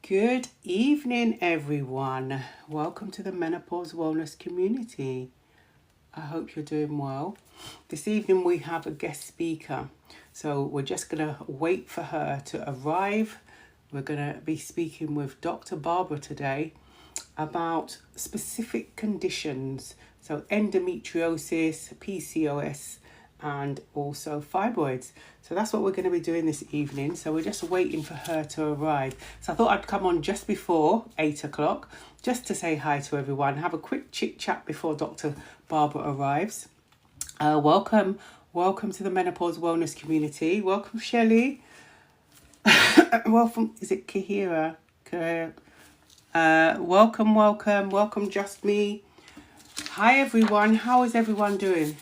Good evening, everyone. Welcome to the Menopause Wellness community. I hope you're doing well. This evening we have a guest speaker, so we're just going to wait for her to arrive. We're going to be speaking with Dr. Barbara today about specific conditions, so endometriosis, PCOS, and also fibroids. So that's what we're going to be doing this evening. So we're just waiting for her to arrive. So I thought I'd come on just before 8 o'clock just to say hi to everyone, have a quick chit chat before Dr. Barbara arrives. Welcome to the Menopause Wellness community. Welcome, Shelley. Welcome, is it Kahira? Welcome, Just Me. Hi everyone, how is everyone doing?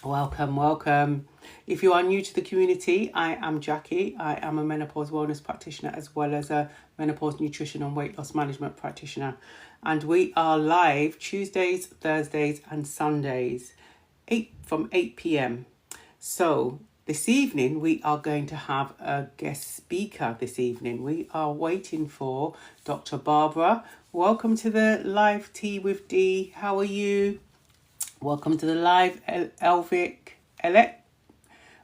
Welcome. If you are new to the community, I am Jackie. I am a menopause wellness practitioner as well as a menopause nutrition and weight loss management practitioner. And we are live Tuesdays, Thursdays and Sundays from 8 p.m. So this evening we are going to have a guest speaker this evening. We are waiting for Dr. Barbara. Welcome to the live Tea with D. How are you? Welcome to the live, Elec.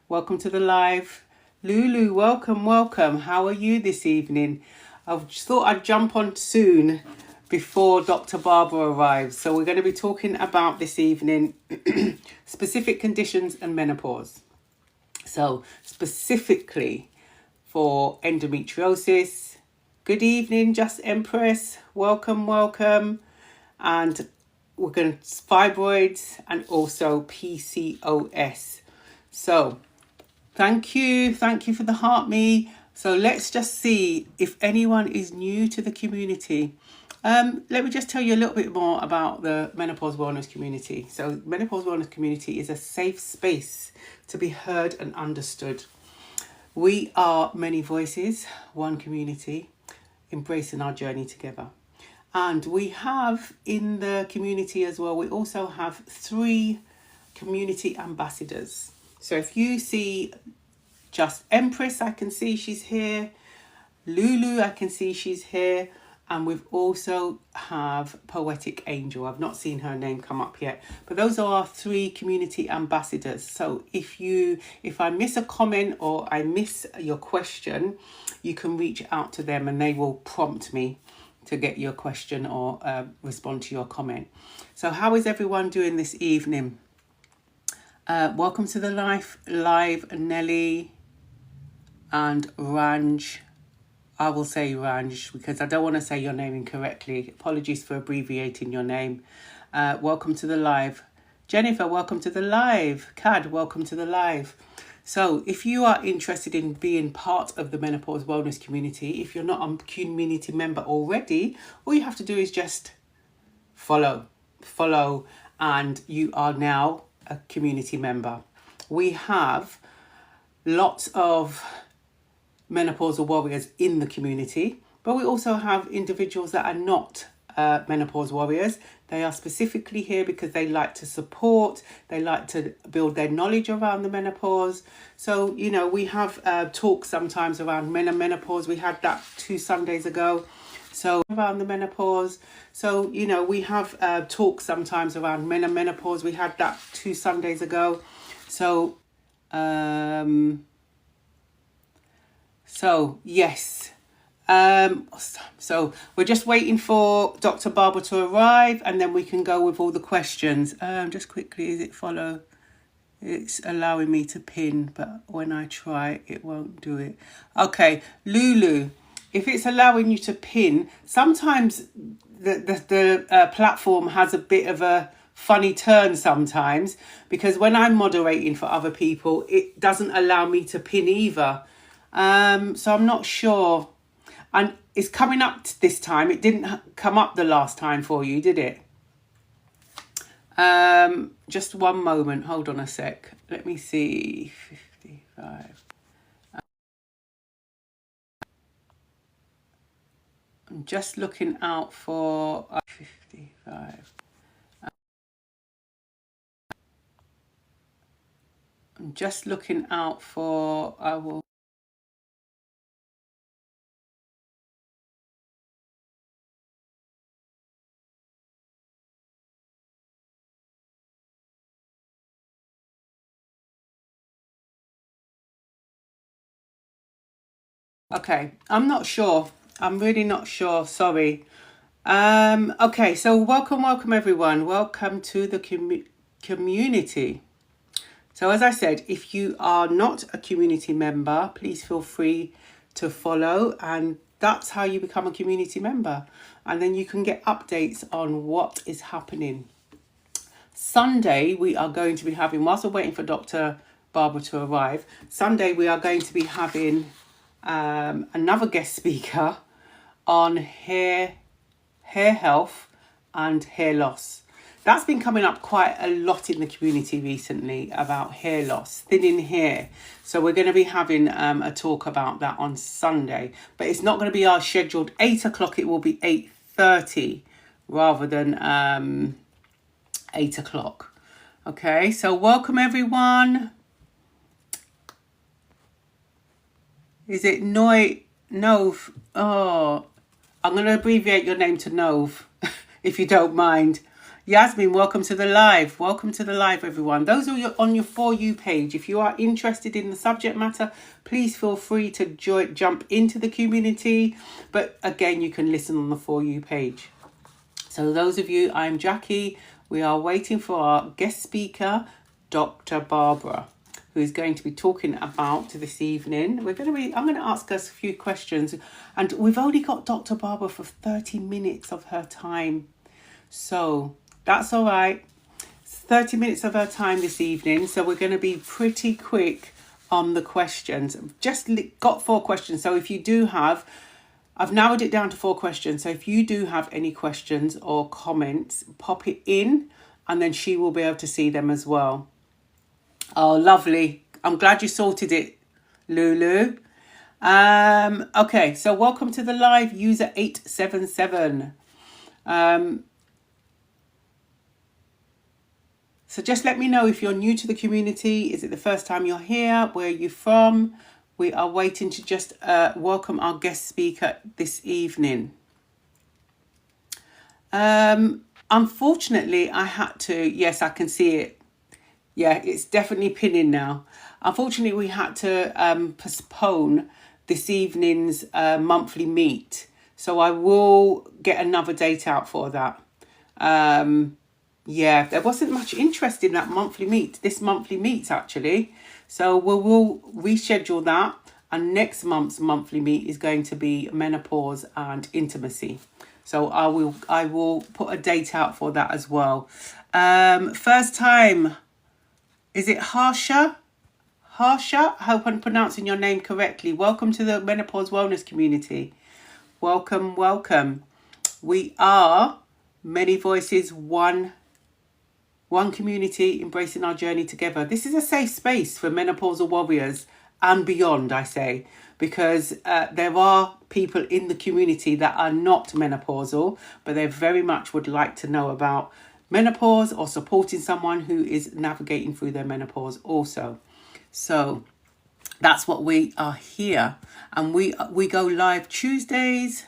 Welcome to the live, Lulu. Welcome. How are you this evening? I just thought I'd jump on soon before Dr. Barbara arrives. So we're going to be talking about this evening specific conditions and menopause. So specifically for endometriosis. Good evening, Just Empress. Welcome. And we're going to fibroids and also PCOS. So thank you for the heart me. So let's just see if anyone is new to the community. Let me just tell you a little bit more about the Menopause Wellness community. So Menopause Wellness community is a safe space to be heard and understood. We are many voices, one community, embracing our journey together. And we have in the community as well, we also have 3 community ambassadors. So if you see Just Empress, I can see she's here. Lulu, I can see she's here. And we've also have Poetic Angel. I've not seen her name come up yet. But those are our 3 community ambassadors. So if I miss a comment or I miss your question, you can reach out to them and they will prompt me to get your question or respond to your comment. So how is everyone doing this evening? Welcome to the live Nelly and Ranj. I will say Ranj because I don't want to say your name incorrectly. Apologies for abbreviating your name. Welcome to the live. Jennifer, welcome to the live. Cad, welcome to the live. So if you are interested in being part of the Menopause Wellness community, if you're not a community member already, all you have to do is just follow, and you are now a community member. We have lots of menopausal warriors in the community, but we also have individuals that are not menopause warriors. They are specifically here because they like to support, they like to build their knowledge around the menopause. So, we have talks sometimes around menopause. We had that 2 Sundays ago. So around the menopause. So, we have talks sometimes around menopause. We had that 2 Sundays ago. So, yes. So we're just waiting for Dr. Barbara to arrive and then we can go with all the questions. Just quickly, is it follow? It's allowing me to pin, but when I try, it won't do it. Okay, Lulu, if it's allowing you to pin, sometimes the platform has a bit of a funny turn sometimes because when I'm moderating for other people, it doesn't allow me to pin either. So I'm not sure. And it's coming up this time. It didn't come up the last time for you, did it? Just one moment. Hold on a sec. Let me see. 55. I'm just looking out for 55. I'm just looking out for, Okay, I'm not sure. I'm really not sure. Sorry. Okay, so welcome everyone. Welcome to the community. So as I said, if you are not a community member, please feel free to follow, and that's how you become a community member. And then you can get updates on what is happening. Sunday, we are going to be having, whilst we're waiting for Dr. Barbara to arrive, Sunday we are going to be having another guest speaker on hair health and hair loss. That's been coming up quite a lot in the community recently about hair loss, thinning hair. So we're going to be having a talk about that on Sunday, but it's not going to be our scheduled 8 o'clock. It will be 8:30 rather than 8 o'clock. Okay, so welcome everyone. Is it Nove? Oh, I'm going to abbreviate your name to Nove, if you don't mind. Yasmin, welcome to the live. Welcome to the live, everyone. Those are on your For You page. If you are interested in the subject matter, please feel free to jump into the community. But again, you can listen on the For You page. So those of you, I'm Jackie. We are waiting for our guest speaker, Dr. Barbara, who is going to be talking about this evening. I'm going to ask us a few questions, and we've only got Dr. Barbara for 30 minutes of her time. So that's all right. 30 minutes of her time this evening. So we're going to be pretty quick on the questions. Just got 4 questions. So if you do have, I've narrowed it down to 4 questions. So if you do have any questions or comments, pop it in and then she will be able to see them as well. Oh, lovely. I'm glad you sorted it, Lulu. Okay, so welcome to the live, user 877. So just let me know if you're new to the community. Is it the first time you're here? Where are you from? We are waiting to just welcome our guest speaker this evening. Unfortunately, I had to... Yes, I can see it. Yeah, it's definitely pinning now. Unfortunately, we had to postpone this evening's monthly meet. So I will get another date out for that. Yeah, there wasn't much interest in that monthly meet, this monthly meet actually. So we'll reschedule that. And next month's monthly meet is going to be menopause and intimacy. So I will put a date out for that as well. First time, is it Harsha? Harsha, I hope I'm pronouncing your name correctly. Welcome to the Menopause Wellness community. Welcome, welcome. We are many voices, one community, embracing our journey together. This is a safe space for menopausal warriors and beyond, I say, because there are people in the community that are not menopausal, but they very much would like to know about menopause or supporting someone who is navigating through their menopause also. So that's what we are here. And we go live Tuesdays,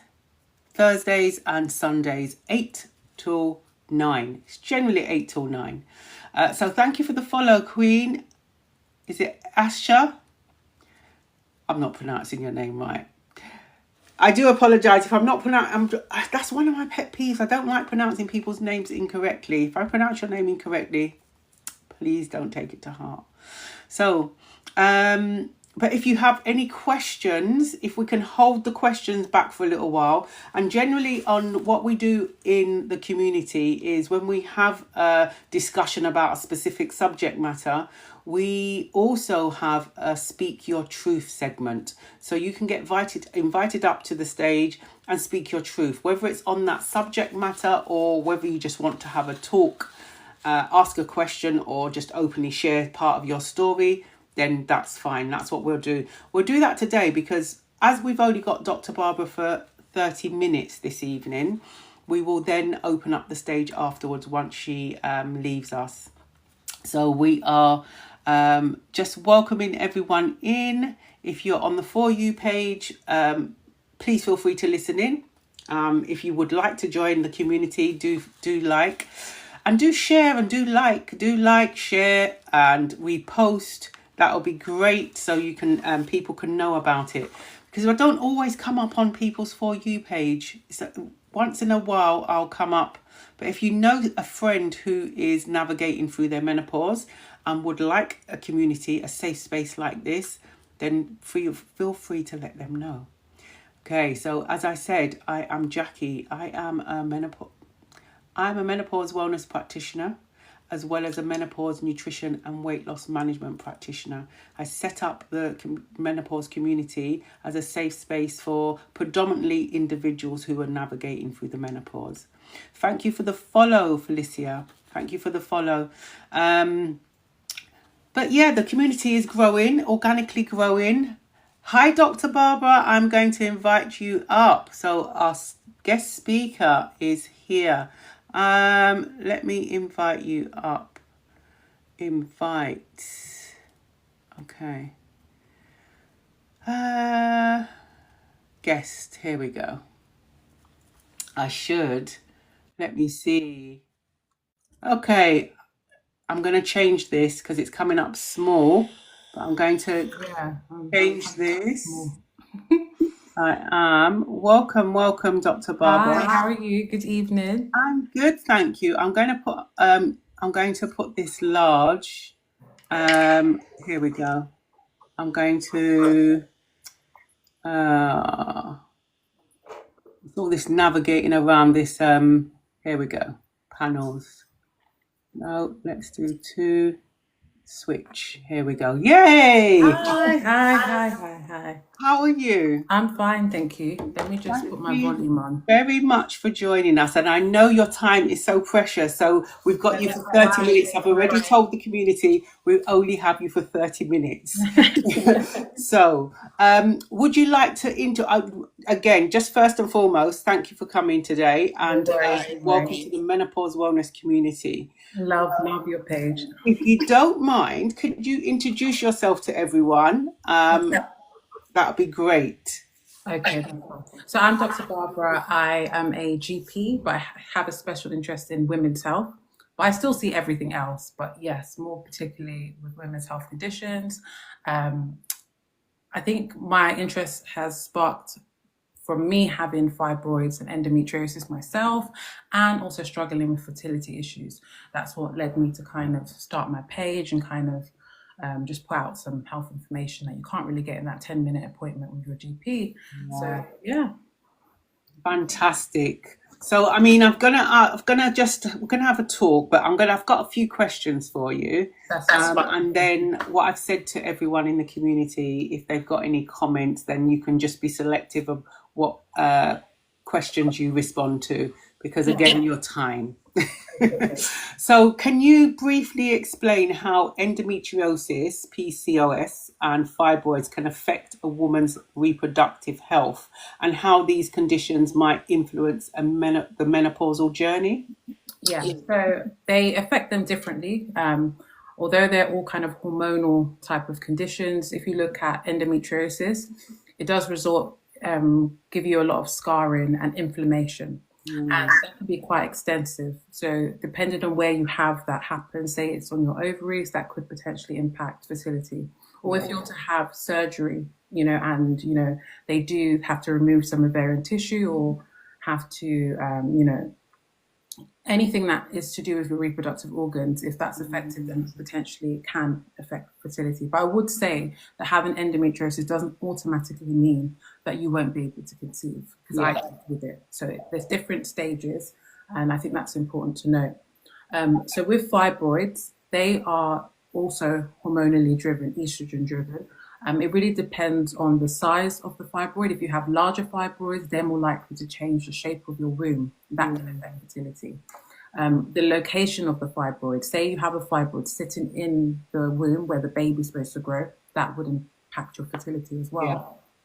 Thursdays and Sundays, 8 till 9. It's generally 8 till 9. So thank you for the follow, Queen. Is it Asha? I'm not pronouncing your name right. I do apologise if I'm not pronouncing. That's one of my pet peeves. I don't like pronouncing people's names incorrectly. If I pronounce your name incorrectly, please don't take it to heart. So, but if you have any questions, if we can hold the questions back for a little while. And generally on what we do in the community is when we have a discussion about a specific subject matter, we also have a Speak Your Truth segment. So you can get invited up to the stage and speak your truth, whether it's on that subject matter or whether you just want to have a talk, ask a question or just openly share part of your story, then that's fine. That's what we'll do. We'll do that today because as we've only got Dr. Barbara for 30 minutes this evening, we will then open up the stage afterwards once she leaves us. So we are just welcoming everyone in. If you're on the For You page, please feel free to listen in. If you would like to join the community, do like and do share and do like, share and repost. That'll be great, so you can people can know about it. because I don't always come up on people's For You page. So once in a while I'll come up. But if you know a friend who is navigating through their menopause and would like a community, a safe space like this, then feel free to let them know. Okay, so as I said, I am Jackie. I'm a menopause wellness practitioner, as well as a menopause nutrition and weight loss management practitioner. I set up the menopause community as a safe space for predominantly individuals who are navigating through the menopause. Thank you for the follow, Felicia. Thank you for the follow. But yeah, the community is growing, organically growing. Hi, Dr. Barbara. I'm going to invite you up. So our guest speaker is here. Let me invite you up. Invite. Okay. Guest. Here we go. I should. Let me see. Okay. I'm going to change this because it's coming up small. But I'm going to change this. I am. Welcome, Dr. Barbara. Hi, how are you? Good evening. I'm good, thank you. I'm going to put this large. Here we go. I'm going to all this navigating around this. Here we go. Panels. No, let's do 2. Switch. Here we go. Yay! Hi. How are you? I'm fine, thank you. Let me just put my volume on. Very much for joining us, and I know your time is so precious, so we've got you for 30 minutes. I've already told the community we only have you for 30 minutes. So would you like to again, just first and foremost, thank you for coming today, and welcome to the Menopause Wellness community. Love your page. If you don't mind, could you introduce yourself to everyone? That would be great. Okay, so I'm Dr. Barbara. I am a GP, but I have a special interest in women's health. But I still see everything else. But yes, more particularly with women's health conditions. I think my interest has sparked from me having fibroids and endometriosis myself, and also struggling with fertility issues. That's what led me to kind of start my page and kind of just put out some health information that you can't really get in that 10-minute appointment with your GP. Yeah. So yeah, fantastic. So I mean, we're gonna have a talk, but I've got a few questions for you. That's fine. And then what I've said to everyone in the community, if they've got any comments, then you can just be selective of what questions you respond to, because again, your time. So can you briefly explain how endometriosis, PCOS, and fibroids can affect a woman's reproductive health, and how these conditions might influence the menopausal journey? Yeah, so they affect them differently. Although they're all kind of hormonal type of conditions, if you look at endometriosis, it does give you a lot of scarring and inflammation. And that can be quite extensive. So depending on where you have that happen, say it's on your ovaries, that could potentially impact fertility. Or if you're to have surgery, and, they do have to remove some ovarian tissue, or have to, anything that is to do with your reproductive organs, if that's affected, then potentially can affect fertility. But I would say that having endometriosis doesn't automatically mean that you won't be able to conceive, because I lived with it. So there's different stages, and I think that's important to note. So with fibroids, they are also hormonally driven, estrogen driven. It really depends on the size of the fibroid. If you have larger fibroids, they're more likely to change the shape of your womb. That can affect fertility. The location of the fibroid, say you have a fibroid sitting in the womb where the baby's supposed to grow, that would impact your fertility as well. Yeah.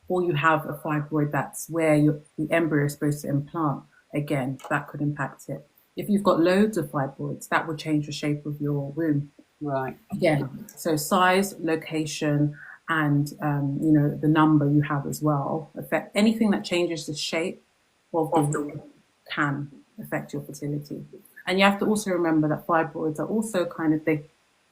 Or you have a fibroid that's where the embryo is supposed to implant, again, that could impact it. If you've got loads of fibroids, that would change the shape of your womb. Right. Again, so size, location, and the number you have as well affect anything that changes the shape of the womb can affect your fertility. And you have to also remember that fibroids are also kind of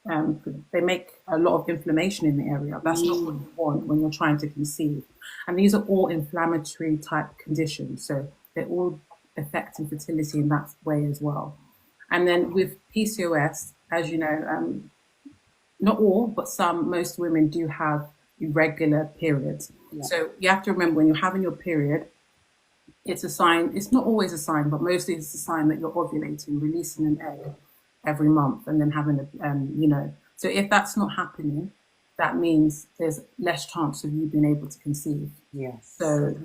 they make a lot of inflammation in the area. That's not what you want when you're trying to conceive. And these are all inflammatory type conditions. So they're all affecting fertility in that way as well. And then with PCOS, as you know, not all, but most women do have irregular periods. Yeah. So you have to remember when you're having your period, it's a sign, it's not always a sign, but mostly it's a sign that you're ovulating, releasing an egg every month and then having a, so if that's not happening, that means there's less chance of you being able to conceive. Yes. So,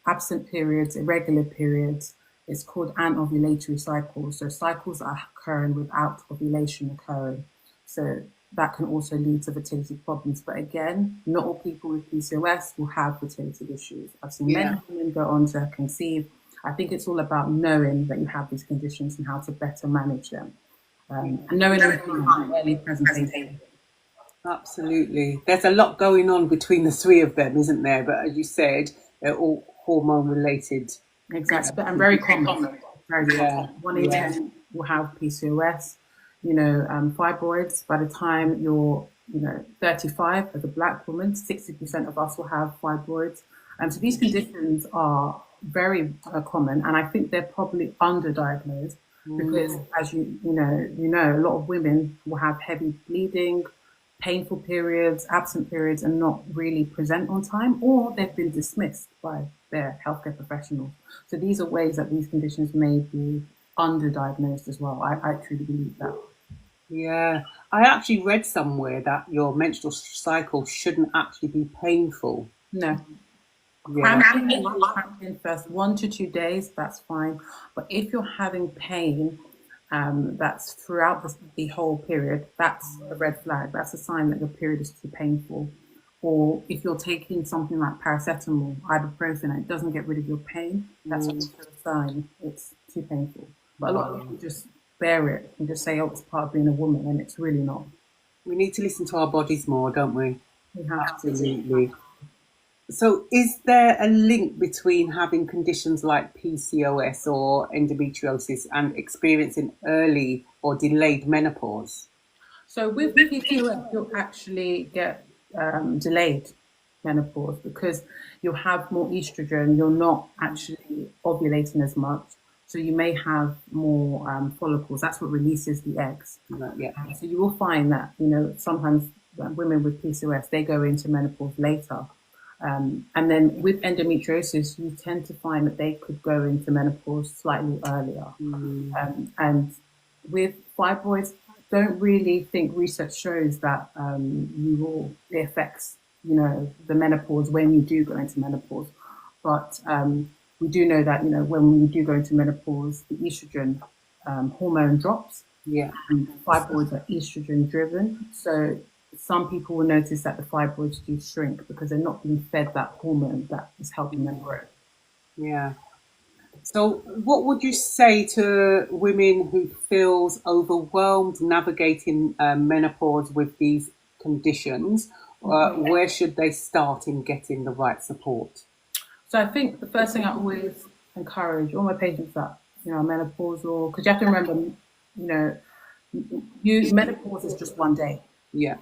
absent periods, irregular periods, it's called anovulatory cycles. So cycles are occurring without ovulation occurring. So that can also lead to fertility problems. But again, not all people with PCOS will have fertility issues. I've seen many women go on to conceive. I think it's all about knowing that you have these conditions and how to better manage them. And knowing early presentation. Absolutely. There's a lot going on between the three of them, isn't there? But as you said, they're all hormone related. Exactly. And very common. Very common. 1 in 10 will have PCOS. Fibroids, by the time you're, 35 as a black woman, 60% of us will have fibroids. And so these conditions are very common, and I think they're probably underdiagnosed because, as you know, a lot of women will have heavy bleeding, painful periods, absent periods, and not really present on time, or they've been dismissed by their healthcare professionals. So these are ways that these conditions may be underdiagnosed as well. I truly believe that. Yeah, I actually read somewhere that your menstrual cycle shouldn't actually be painful. No. Yeah. Cramping first 1 to 2 days, that's fine. But if you're having pain, that's throughout the whole period, that's a red flag. That's a sign that your period is too painful. Or if you're taking something like paracetamol, ibuprofen, and it doesn't get rid of your pain, that's also a sign it's too painful. But a lot of people just bear it and just say, oh, it's part of being a woman, and it's really not. We need to listen to our bodies more, don't we? We have Absolutely. So is there a link between having conditions like PCOS or endometriosis and experiencing early or delayed menopause? So with PCOS, you'll actually get delayed menopause because you'll have more estrogen. You're not actually ovulating as much. So you may have more follicles. That's what releases the eggs. Yeah. So you will find that, sometimes women with PCOS, they go into menopause later. And then with endometriosis, you tend to find that they could go into menopause slightly earlier. And with fibroids, don't really think research shows that it affects, the menopause when you do go into menopause. But we do know that, when you do go into menopause, the estrogen hormone drops. Yeah. And fibroids are estrogen driven. So some people will notice that the fibroids do shrink because they're not being fed that hormone that is helping them grow. Yeah. So what would you say to women who feels overwhelmed navigating menopause with these conditions? Where should they start in getting the right support? So I think the first thing I always encourage all my patients that, are menopausal, because you have to remember, menopause is just one day. Yeah.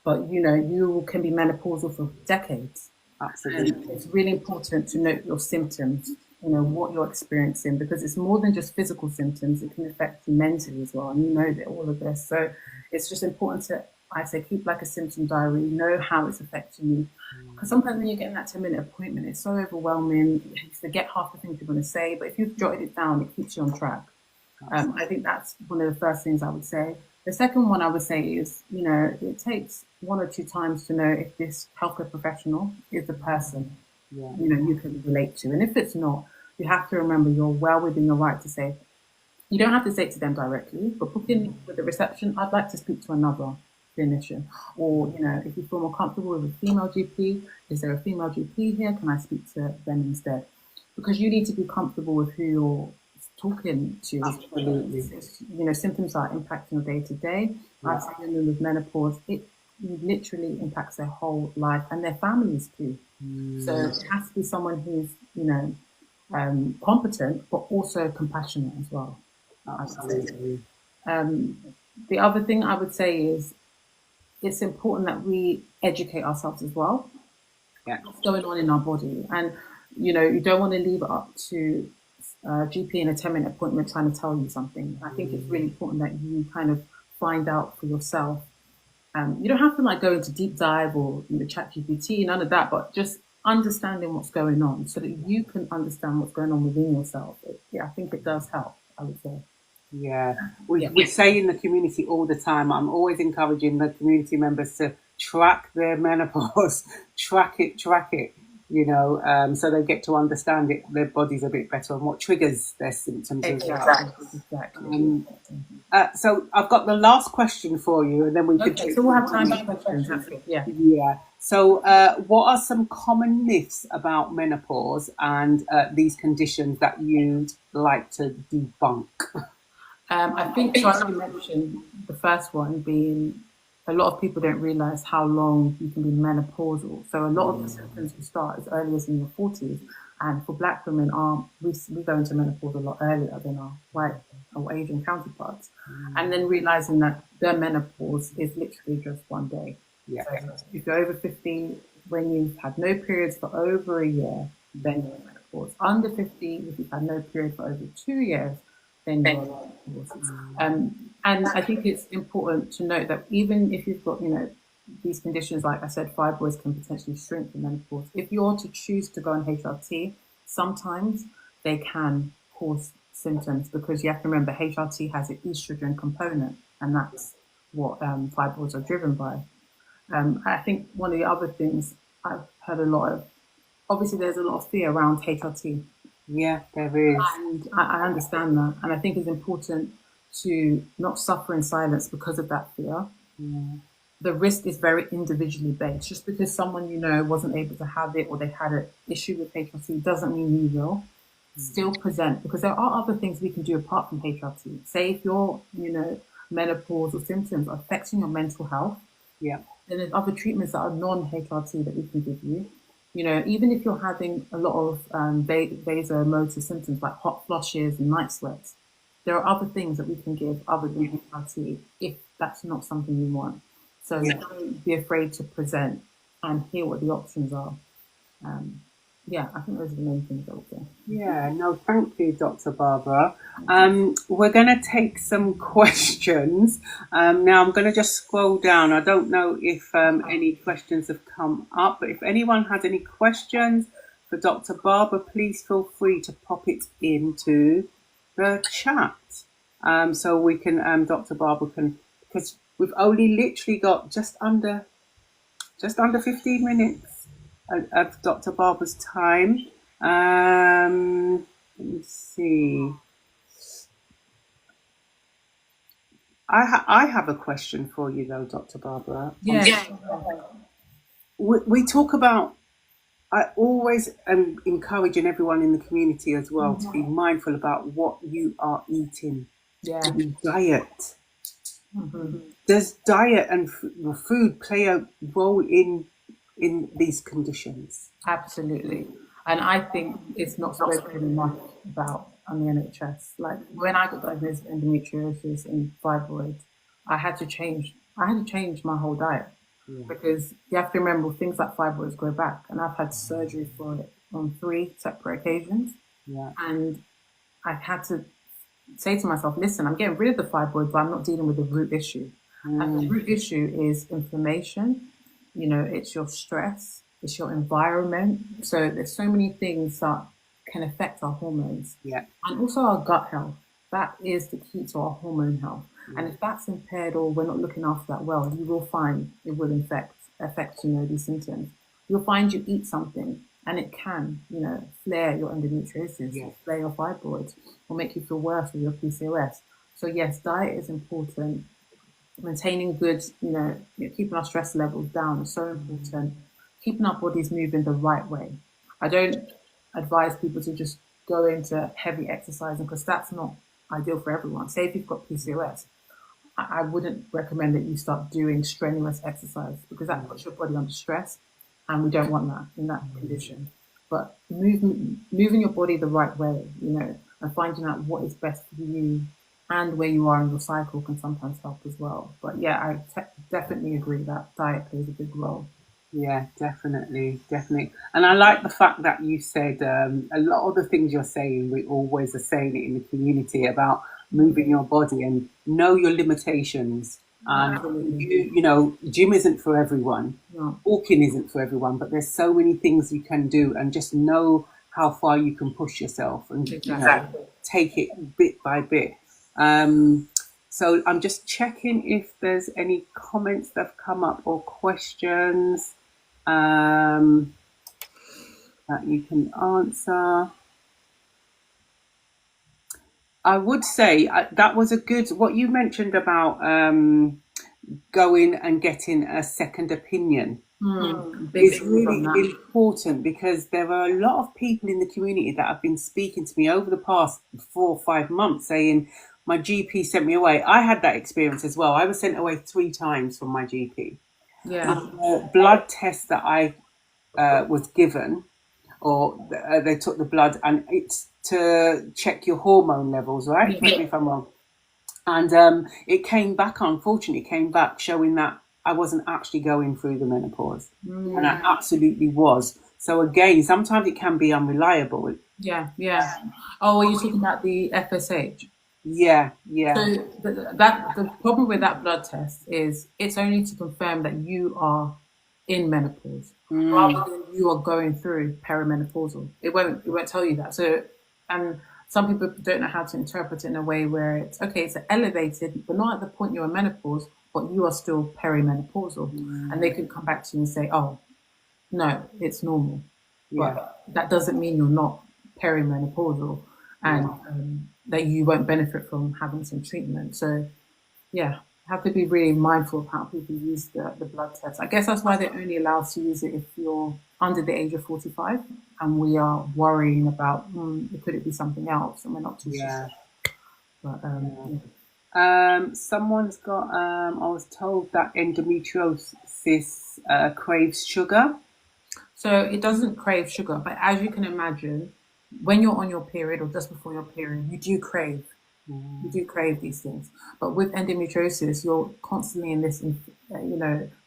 But, you can be menopausal for decades. Absolutely. And it's really important to note your symptoms, what you're experiencing, because it's more than just physical symptoms. It can affect you mentally as well. And you know that all of this. So it's just important to, I say, keep like a symptom diary, know how it's affecting you. Because sometimes when you're getting that 10-minute appointment, it's so overwhelming. You forget half the things you're going to say. But if you've jotted it down, it keeps you on track. I think that's one of the first things I would say. The second one I would say is, it takes 1 or 2 times to know if this healthcare professional is the person, you can relate to. And if it's not, you have to remember you're well within your right to say, you don't have to say it to them directly, but book in with the reception, I'd like to speak to another clinician. Or, if you feel more comfortable with a female GP, is there a female GP here? Can I speak to them instead? Because you need to be comfortable with who you're talking to. Absolutely. Symptoms are impacting your day to day. I've seen women with menopause, it literally impacts their whole life and their families too. So it has to be someone who's, competent, but also compassionate as well. Absolutely. The other thing I would say is it's important that we educate ourselves as well. Yeah. What's going on in our body, and you don't want to leave it up to GP in a 10-minute appointment trying to tell you something. I think it's really important that you kind of find out for yourself. You don't have to like go into deep dive or chat GPT, none of that, but just understanding what's going on so that you can understand what's going on within yourself. I think it does help, I would say. Yeah, we say in the community all the time. I'm always encouraging the community members to track their menopause, track it, so they get to understand it, their bodies a bit better and what triggers their symptoms as well. Exactly. So I've got the last question for you, and then we could. Okay, so we'll have time for questions. Yeah. Yeah. So, what are some common myths about menopause and these conditions that you'd like to debunk? I think so. I mentioned the first one being a lot of people don't realize how long you can be menopausal. So a lot of the symptoms will start as early as in your 40s. And for Black women, we go into menopause a lot earlier than our white or Asian counterparts. And then realizing that their menopause is literally just one day. Yeah. So if you're over 50, when you've had no periods for over a year, then you're in menopause. Under 50, if you've had no period for over 2 years, then you're in menopause. And I think it's important to note that even if you've got, these conditions, like I said, fibroids can potentially shrink the menopause. If you're to choose to go on HRT, sometimes they can cause symptoms because you have to remember HRT has an estrogen component, and that's what fibroids are driven by. I think one of the other things I've heard a lot of, obviously there's a lot of fear around HRT. Yeah, there is. And I understand that. And I think it's important to not suffer in silence because of that fear. The risk is very individually based. Just because someone wasn't able to have it or they had an issue with HRT doesn't mean you will. Still present, because there are other things we can do apart from HRT. Say if your menopausal symptoms are affecting your mental health, then there's other treatments that are non-HRT that we can give you. Even if you're having a lot of vasomotor symptoms like hot flushes and night sweats, there are other things that we can give other than HRT if that's not something you want. So don't be afraid to present and hear what the options are. I think those are the main things I would say. Yeah, no, thank you, Dr. Barbara. We're going to take some questions. Now, I'm going to just scroll down. I don't know if any questions have come up, but if anyone has any questions for Dr. Barbara, please feel free to pop it into the chat. So we can, Dr. Barbara can, because we've only literally got just under 15 minutes of Dr. Barbara's time. Let me see. I have a question for you though, Dr. Barbara. Yeah. We talk about, I always am encouraging everyone in the community as well to be mindful about what you are eating. Diet. Does diet and food play a role in these conditions? Absolutely. And I think it's not spoken enough about on the NHS. Like when I got diagnosed with endometriosis and fibroids, I had to change my whole diet because you have to remember things like fibroids grow back, and I've had surgery for it on 3 separate occasions. And I had to say to myself, listen, I'm getting rid of the fibroids, but I'm not dealing with the root issue. And the root issue is inflammation. It's your stress, it's your environment. So there's so many things that can affect our hormones. And also our gut health. That is the key to our hormone health. And if that's impaired or we're not looking after that well, you will find it will affect these symptoms. You'll find you eat something and it can, flare your endometriosis, flare your fibroids, or make you feel worse with your PCOS. So yes, diet is important. Maintaining good, keeping our stress levels down is so important. Keeping our bodies moving the right way. I don't advise people to just go into heavy exercising because that's not ideal for everyone. Say if you've got PCOS, I wouldn't recommend that you start doing strenuous exercise because that puts your body under stress, and we don't want that in that condition. But moving your body the right way, and finding out what is best for you and where you are in your cycle can sometimes help as well. But yeah, definitely agree that diet plays a big role. Yeah, definitely, definitely. And I like the fact that you said a lot of the things you're saying, we always are saying it in the community about moving your body and know your limitations. And Absolutely. you know, gym isn't for everyone, No. walking isn't for everyone, but there's so many things you can do, and just know how far you can push yourself, and you know, Exactly. take it bit by bit. Um, so I'm just checking if there's any comments that have come up or questions um, that you can answer. I would say that was a good, what you mentioned about going and getting a second opinion Big is things on really that. important, because there are a lot of people in the community that have been speaking to me over the past 4 or 5 months saying, my GP sent me away. I had that experience as well. I was sent away 3 times from my GP. Yeah. The blood test that I was given, or they took the blood, and it's to check your hormone levels, right? Correct me if I'm wrong. And it came back, unfortunately, came back showing that I wasn't actually going through the menopause. And I absolutely was. So again, sometimes it can be unreliable. Yeah. Yeah. Oh, are you talking about the FSH? Yeah, So yeah. the problem with that blood test is it's only to confirm that you are in menopause, rather than you are going through perimenopausal. It won't tell you that. So, and some people don't know how to interpret it in a way where it's okay, it's elevated, but not at the point you're in menopause, but you are still perimenopausal, and they could come back to you and say, oh, no, it's normal, Yeah. but that doesn't mean you're not perimenopausal, and Yeah. that you won't benefit from having some treatment. So yeah, have to be really mindful of how people use the blood test. I guess that's why they only allow us to use it if you're under the age of 45, and we are worrying about could it be something else, and we're not too sure. Yeah. But Yeah. yeah. Someone's got, I was told that endometriosis craves sugar. So it doesn't crave sugar, but as you can imagine, when you're on your period or just before your period, you do crave these things. But with endometriosis, you're constantly in this,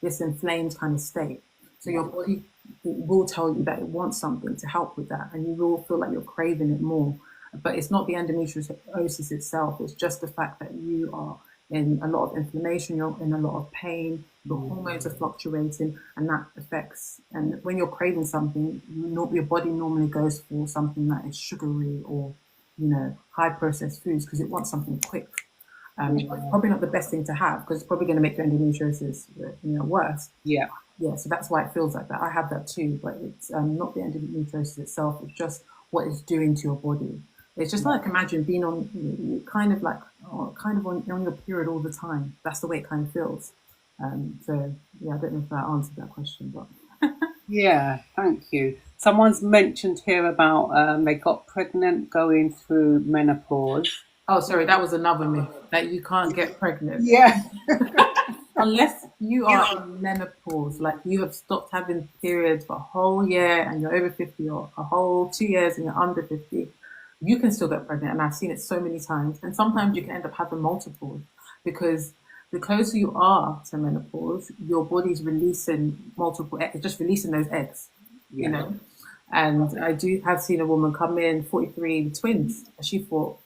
this inflamed kind of state. So your body will tell you that it wants something to help with that, and you will feel like you're craving it more. But it's not the endometriosis itself; it's just the fact that you are in a lot of inflammation, you're in a lot of pain, your hormones are fluctuating, and that affects. And when you're craving something, your body normally goes for something that is sugary or high processed foods because it wants something quick. It's probably not the best thing to have because it's probably going to make your endometriosis, worse. Yeah. Yeah, so that's why it feels like that. I have that too, but it's not the endometriosis itself. It's just what it's doing to your body. It's just like imagine being on kind of like on your period all the time. That's the way it kind of feels. So yeah, I don't know if that answered that question, but Yeah, thank you. Someone's mentioned here about they got pregnant going through menopause. oh, sorry, that was another myth that you can't get pregnant Yeah. unless you are in menopause, like you have stopped having periods for a whole year and you're over 50, or a whole 2 years and you're under 50, you can still get pregnant. And I've seen it so many times. And sometimes you can end up having multiple because the closer you are to menopause, your body's releasing multiple eggs, just releasing those eggs, you Yeah. know. And I do have seen a woman come in 43 with twins. And she thought,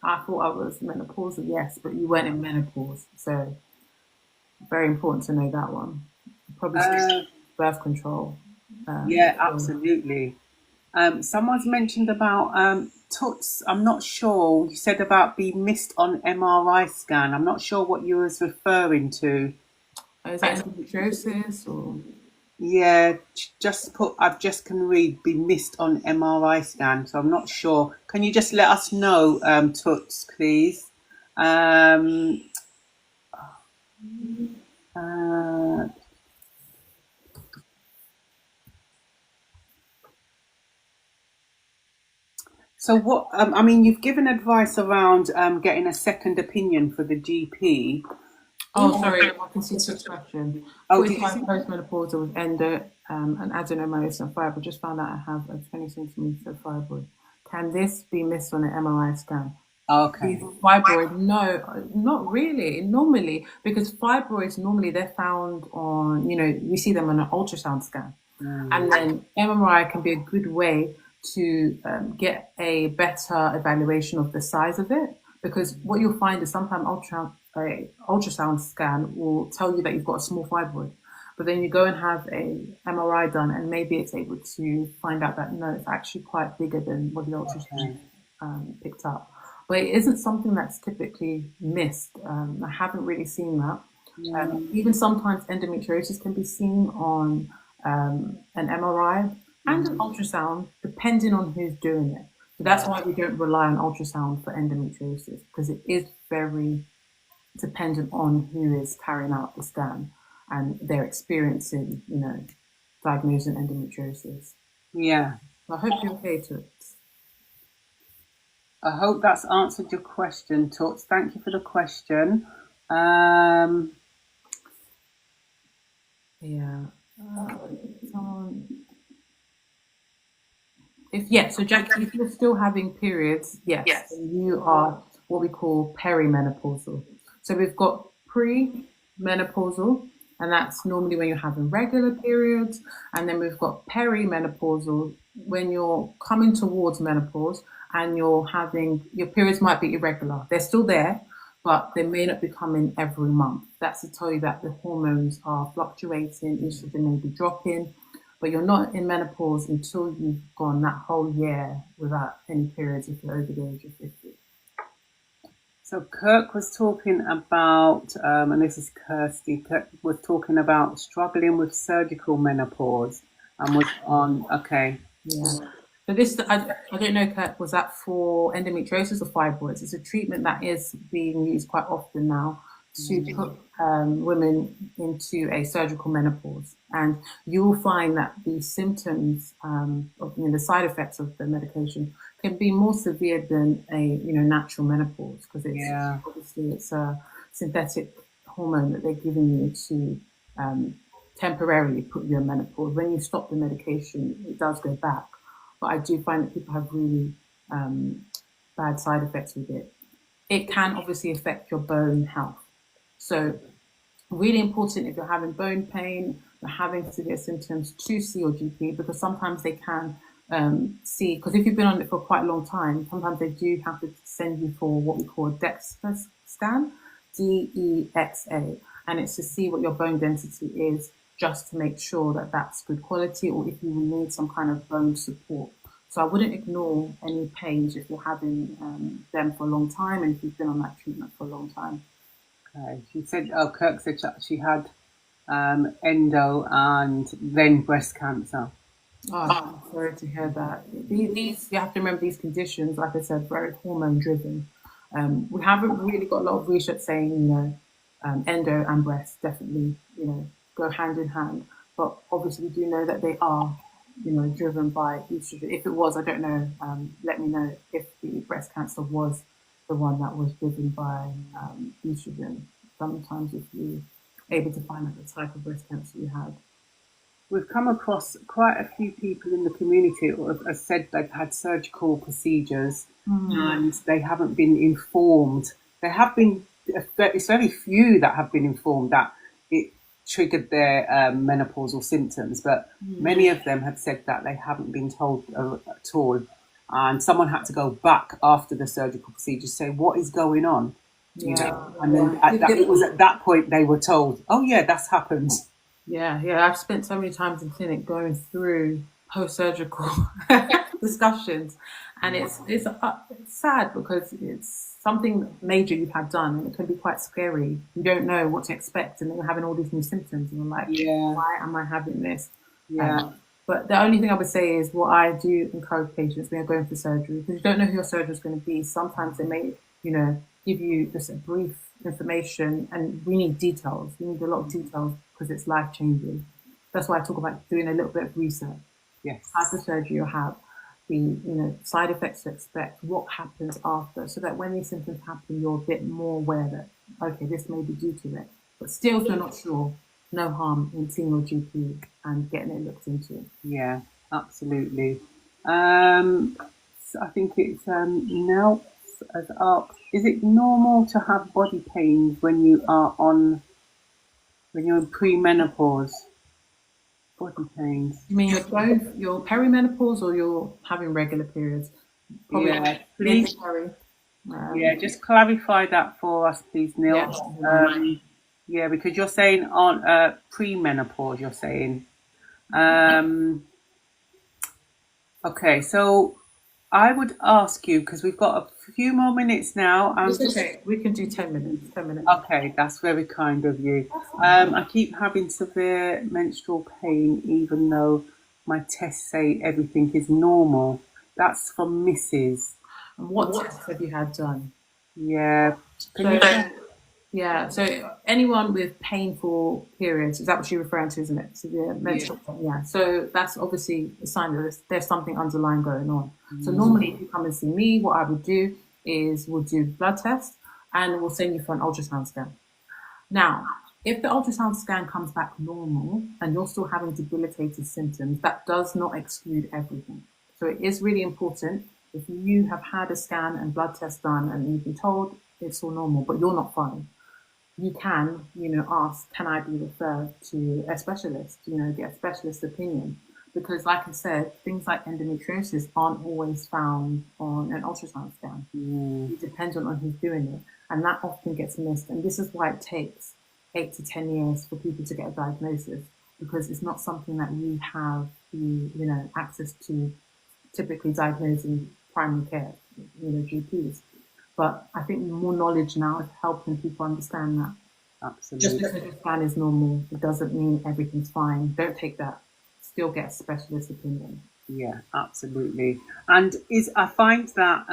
I thought I was menopausal, yes, but you weren't in menopause. So very important to know that one. Probably still Uh, birth control. yeah, So- absolutely. Someone's mentioned about toots. I'm not sure. You said about being missed on MRI scan. I'm not sure what you was referring to. is that endometriosis or? Yeah, just put. I've just can read be missed on MRI scan. So I'm not sure. Can you just let us know, toots, please? Um, uh, so what? I mean, you've given advice around getting a second opinion for the GP. Oh, sorry, I can see this question. Oh, did you 45 see? postmenopausal with endo and adenomyosis and fibroid. Just found out I have a 20 centimeter fibroid. Can this be missed on an MRI scan? Okay. These fibroids, no, not really. Normally, because fibroids normally they're found on, we see them on an ultrasound scan, and then MRI can be a good way to get a better evaluation of the size of it. Because what you'll find is sometimes ultrasound scan will tell you that you've got a small fibroid, but then you go and have a MRI done, and maybe it's able to find out that no, it's actually quite bigger than what the ultrasound picked up. But it isn't something that's typically missed. I haven't really seen that. Even sometimes endometriosis can be seen on an MRI and an ultrasound, depending on who's doing it. So that's why we don't rely on ultrasound for endometriosis, because it is very dependent on who is carrying out the scan and they're experiencing, diagnosing endometriosis. Yeah. So I hope you're okay to it. I hope that's answered your question, Toots. Thank you for the question. Yeah. So Jackie, if you're still having periods, yes, then you are what we call perimenopausal. So we've got pre-menopausal, and that's normally when you're having regular periods, and then we've got perimenopausal when you're coming towards menopause and your periods might be irregular. They're still there, but they may not be coming every month. That's to tell you that the hormones are fluctuating, estrogen may be dropping, but you're not in menopause until you've gone that whole year without any periods if you're over the age of 50. So Kirk was talking about, and this is Kirsty, Kirk was talking about struggling with surgical menopause and was on, okay. Yeah. So this, I don't know, Kirk, was that for endometriosis or fibroids? It's a treatment that is being used quite often now to put women into a surgical menopause. And you will find that the symptoms of the side effects of the medication can be more severe than a natural menopause, because obviously it's a synthetic hormone that they're giving you to temporarily put you in menopause. When you stop the medication, it does go back. But I do find that people have really bad side effects with it. It can obviously affect your bone health. So really important if you're having bone pain, you're having severe symptoms, to see your GP, because sometimes they can see, because if you've been on it for quite a long time, sometimes they do have to send you for what we call a DEXA scan, DEXA, and it's to see what your bone density is, just to make sure that that's good quality, or if you will need some kind of bone support. So I wouldn't ignore any pains if you're having them for a long time and if you've been on that treatment for a long time. Okay. She said, Kirk said she had endo and then breast cancer. Oh, I'm sorry to hear that. These you have to remember, these conditions, like I said, very hormone driven. We haven't really got a lot of research saying, endo and breast definitely, go hand in hand. But obviously, we do know that they are, driven by estrogen. If it was, I don't know. Let me know if the breast cancer was the one that was driven by estrogen. Sometimes, if you're able to find out the type of breast cancer you had. We've come across quite a few people in the community who have said they've had surgical procedures and they haven't been informed. There have been, it's very few that have been informed that it triggered their menopausal symptoms, but many of them have said that they haven't been told at all. And someone had to go back after the surgical procedure to say, what is going on? And then it was at that point they were told, oh yeah, that's happened. Yeah. I've spent so many times in clinic going through post-surgical discussions, and it's sad because it's something major you've had done, and it can be quite scary. You don't know what to expect, and then you're having all these new symptoms, and you're like, why am I having this? But the only thing I would say is what I do encourage patients when you're going for surgery, because you don't know who your surgeon is going to be. Sometimes they may, give you just a brief information, and we need details. We need a lot of details because it's life changing. That's why I talk about doing a little bit of research. Yes. Type of surgery you have, the side effects to expect, what happens after, so that when these symptoms happen, you're a bit more aware that okay, this may be due to it. But still, if you're not sure, no harm in seeing your GP and getting it looked into. Yeah, absolutely. So I think it's has asked, is it normal to have body pains when you're in pre-menopause? Body pains. You mean your perimenopause or you're having regular periods? Probably Yeah, mid please. peri. Yeah, just clarify that for us, please, Neil. Yeah. Yeah, because you're saying on pre-menopause, you're saying. Um, okay, so I would ask you, because we've got a few more minutes now. It's okay. We can do 10 minutes. 10 minutes. Okay, that's very kind of you. I keep having severe menstrual pain, even though my tests say everything is normal. That's from Mrs. And what tests have you had done? Yeah. So anyone with painful periods, is that what you're referring to, isn't it? Severe menstrual pain. Yeah. So that's obviously a sign that there's something underlying going on. So normally if you come and see me, what I would do is we'll do blood tests and we'll send you for an ultrasound scan. Now, if the ultrasound scan comes back normal and you're still having debilitating symptoms, that does not exclude everything. So it is really important if you have had a scan and blood test done and you've been told it's all normal, but you're not fine, you can, ask, can I be referred to a specialist, get a specialist opinion? Because like I said, things like endometriosis aren't always found on an ultrasound scan. It depends on who's doing it. And that often gets missed. And this is why it takes 8 to 10 years for people to get a diagnosis, because it's not something that we have the, access to typically diagnosing primary care, GPs. But I think more knowledge now is helping people understand that. Absolutely. Just because your scan is normal, it doesn't mean everything's fine. Don't take that. Still get a specialist opinion. Yeah, absolutely. And I find that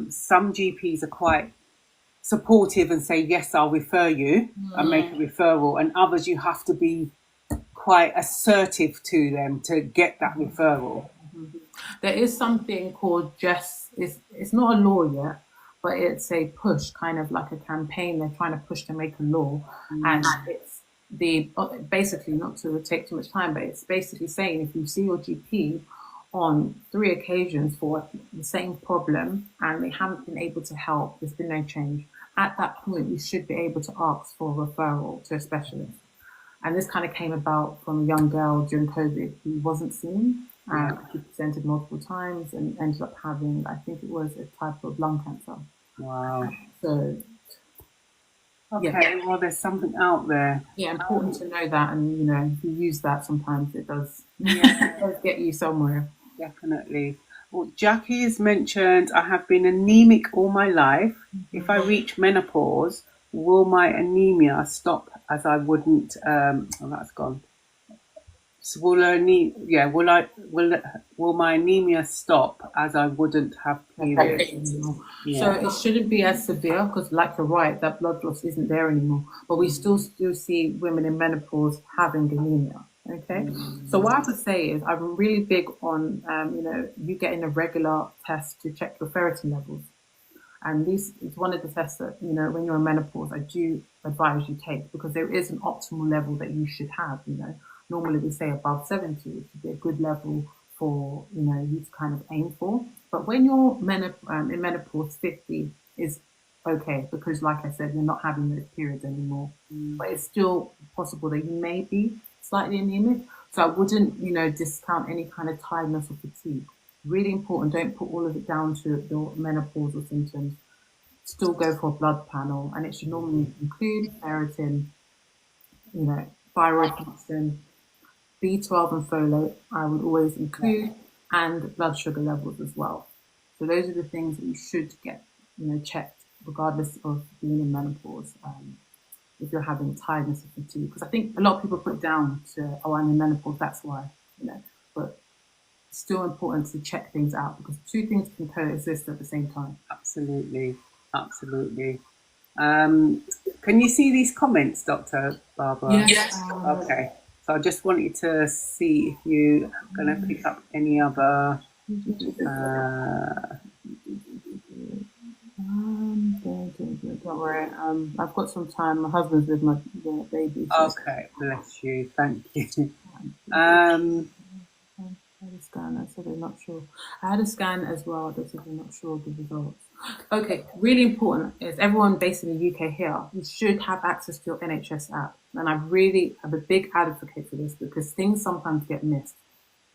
some GPs are quite supportive and say, yes, I'll refer you and make a referral. And others, you have to be quite assertive to them to get that referral. There is something called it's not a law yet, but it's a push, kind of like a campaign. They're trying to push to make a law. And it's basically, not to take too much time, but it's basically saying if you see your GP on 3 occasions for the same problem and they haven't been able to help, there's been no change. At that point, you should be able to ask for a referral to a specialist. And this kind of came about from a young girl during COVID who wasn't seen. She presented multiple times and ended up having, I think it was a type of lung cancer. Wow. So, well, there's something out there. Yeah, important to know that. And, if you use that, sometimes it does, it does get you somewhere. Definitely. Well, Jackie has mentioned, I have been anemic all my life. If I reach menopause, will my anemia stop as I wouldn't? That's gone. So will my anemia stop as I wouldn't have periods? So it shouldn't be as severe because, like you're right, that blood loss isn't there anymore. But we still see women in menopause having anemia. Okay, so what I would say is I'm really big on you getting a regular test to check your ferritin levels. And this is one of the tests that, when you're in menopause, I do advise you take, because there is an optimal level that you should have. Normally we say above 70, which would be a good level for, you to kind of aim for. But when you're in menopause, 50 is okay, because like I said, you're not having those periods anymore. But it's still possible that you may be slightly anemic. So I wouldn't, discount any kind of tiredness or fatigue. Really important, don't put all of it down to your menopausal symptoms. Still go for a blood panel, and it should normally include ferritin, thyroid function, B12 and folate, I would always include, and blood sugar levels as well. So those are the things that you should get, checked, regardless of being in menopause. If you're having tiredness or fatigue, because I think a lot of people put it down to, I'm in menopause, that's why, but it's still important to check things out, because 2 things can coexist at the same time. Absolutely. Can you see these comments, Dr. Barbara? Yes. Okay. So I just wanted to see if you're going to pick up any other. Don't worry. I've got some time. My husband's with my baby. So okay, bless you. Thank you. I had a scan. I said they're not sure. I had a scan as well. They said they're not sure of the results. Okay, really important is everyone based in the UK here, you should have access to your NHS app. And I really am a big advocate for this because things sometimes get missed.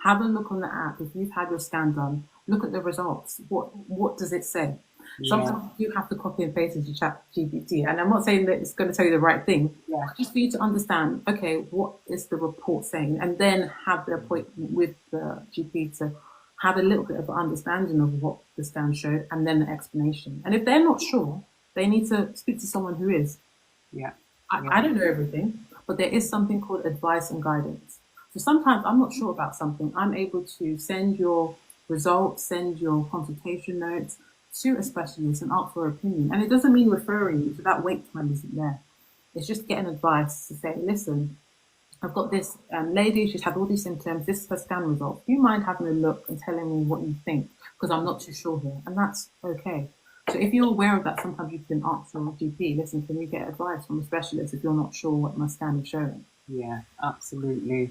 Have a look on the app. If you've had your scan done, look at the results. What does it say? Yeah. Sometimes you have to copy and paste into chat GPT. And I'm not saying that it's going to tell you the right thing, Yeah. but just for you to understand, okay, what is the report saying? And then have the appointment with the GP to have a little bit of an understanding of what the scan showed and then the explanation. And if they're not sure, they need to speak to someone who is. Yeah. I don't know everything, but there is something called advice and guidance. So sometimes I'm not sure about something. I'm able to send your results, send your consultation notes to a specialist and ask for opinion. And it doesn't mean referring you, so that wait time isn't there. It's just getting advice to say, listen, I've got this lady, she's had all these symptoms, this is her scan result. Do you mind having a look and telling me what you think? Because I'm not too sure here. And that's okay. So if you're aware of that, sometimes you can ask your GP, listen, can you get advice from a specialist if you're not sure what my scan is showing? Yeah, absolutely.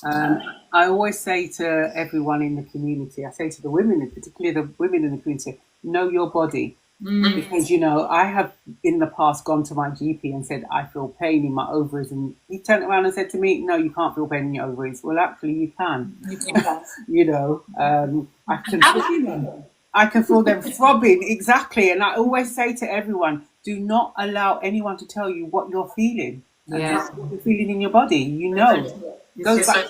I always say to everyone in the community, I say to the women, particularly the women in the community, know your body. Because, I have in the past gone to my GP and said, I feel pain in my ovaries. And he turned around and said to me, no, you can't feel pain in your ovaries. Well, actually, you can. You can. I can feel them throbbing, exactly. And I always say to everyone, do not allow anyone to tell you what you're feeling. And Yeah. what you're feeling in your body, Go back.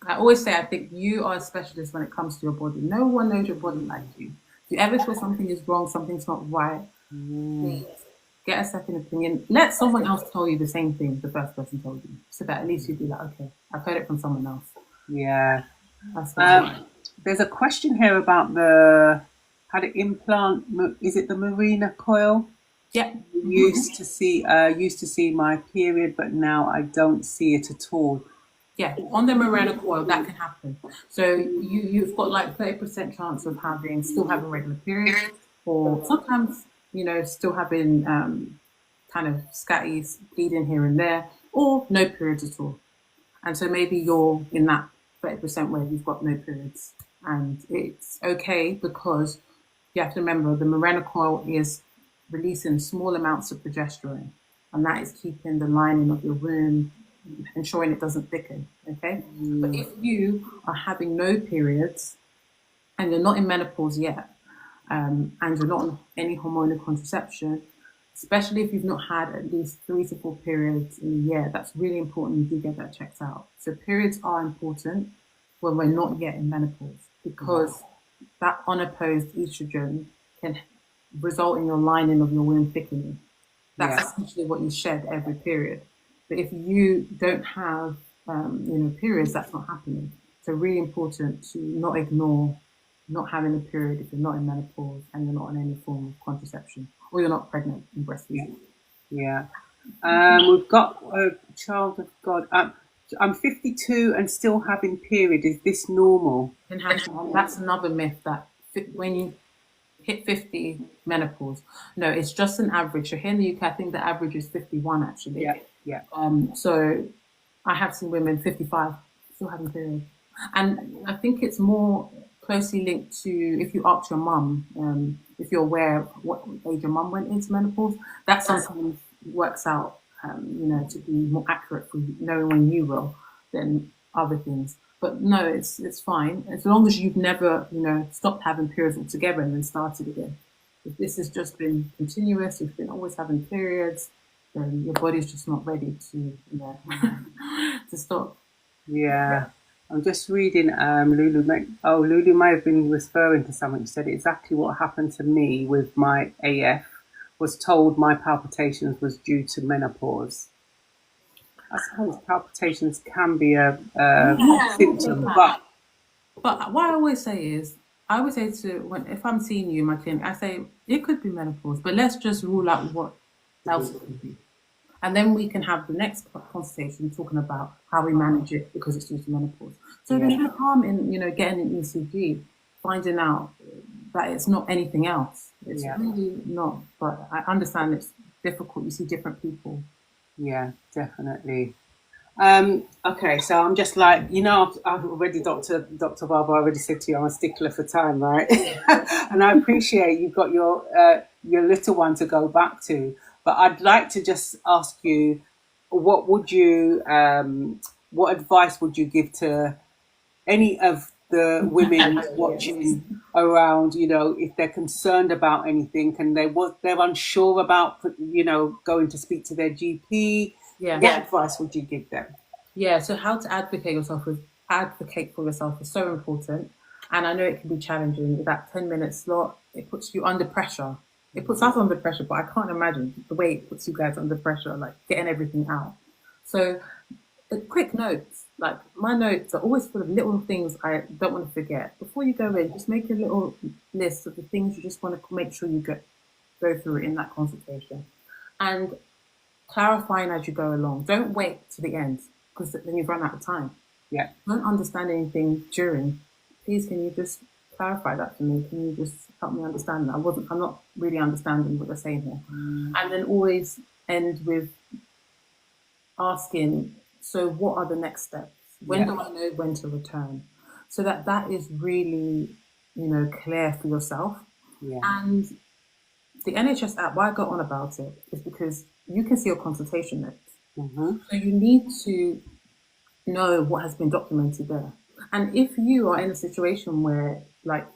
I always say, I think you are a specialist when it comes to your body. No one knows your body like you. If you ever feel something is wrong, something's not right, please get a second opinion. Let someone else tell you the same thing the first person told you, so that at least you'd be like, okay, I've heard it from someone else. Yeah. That's what There's a question here about how to implant. Is it the Marina coil? yeah. Used to see my period, but now I don't see it at all. Yeah, on the Mirena coil, that can happen. So you've got like 30% chance of still having regular periods, or sometimes still having kind of scatties, bleeding here and there, or no periods at all. And so maybe you're in that 30% where you've got no periods, and it's okay because you have to remember the Mirena coil is releasing small amounts of progesterone, and that is keeping the lining of your womb, ensuring it doesn't thicken. Okay, but if you are having no periods and you're not in menopause yet, and you're not on any hormonal contraception, especially if you've not had at least 3 to 4 periods in a year, that's really important. You do get that checked out. So periods are important when we're not yet in menopause, because that unopposed estrogen can result in your lining of your womb thickening. That's essentially what you shed every period. But if you don't have, periods, that's not happening. So really important to not ignore not having a period if you're not in menopause and you're not on any form of contraception, or you're not pregnant and breastfeeding. Yeah. We've got a child of God. I'm 52 and still having period. Is this normal? That's another myth, that when you hit 50, menopause. No, it's just an average. So here in the UK, I think the average is 51 actually. Yeah. So I have seen women 55 still having periods. And I think it's more closely linked to if you ask your mum, if you're aware of what age your mum went into menopause, that sometimes works out, to be more accurate for you, knowing when you will than other things. But no, it's fine as long as you've never, stopped having periods altogether and then started again. If this has just been continuous, you've been always having periods, then your body's just not ready to, to stop. Yeah. I'm just reading Lulu. Lulu may have been referring to something. She said exactly what happened to me with my AF. Was told my palpitations was due to menopause. I suppose palpitations can be a symptom, but what I always say is, if I'm seeing you in my clinic, I say it could be menopause, but let's just rule out what else it could be. And then we can have the next conversation talking about how we manage it because it's due to menopause. So there's no harm in, getting an ECG, finding out that it's not anything else. It's really not. But I understand it's difficult. You see different people. Yeah, definitely. Okay, so I'm just like, I've already, Dr. Barbara already said to you, I'm a stickler for time, right? And I appreciate you've got your little one to go back to, but I'd like to just ask you, what would you, what advice would you give to any of the women watching around, if they're concerned about anything and they're unsure about, going to speak to their GP, Yeah. what advice would you give them? Yeah, so how to advocate for yourself is so important. And I know it can be challenging. With that 10-minute slot, it puts you under pressure. It puts us under pressure, but I can't imagine the way it puts you guys under pressure, like getting everything out. So quick notes, like my notes are always full of little things I don't want to forget. Before you go in, just make a little list of the things you just want to make sure you go through it in that consultation. And clarifying as you go along. Don't wait to the end, because then you've run out of time. Yeah. Don't understand anything during. Please, can you just clarify that for me? Can you just help me understand that? I'm not really understanding what they're saying here. And then always end with asking, so what are the next steps? When do I know when to return? So that is really, clear for yourself. Yeah. And the NHS app, why I got on about it is because you can see your consultation notes. So you need to know what has been documented there. And if you are in a situation where, like,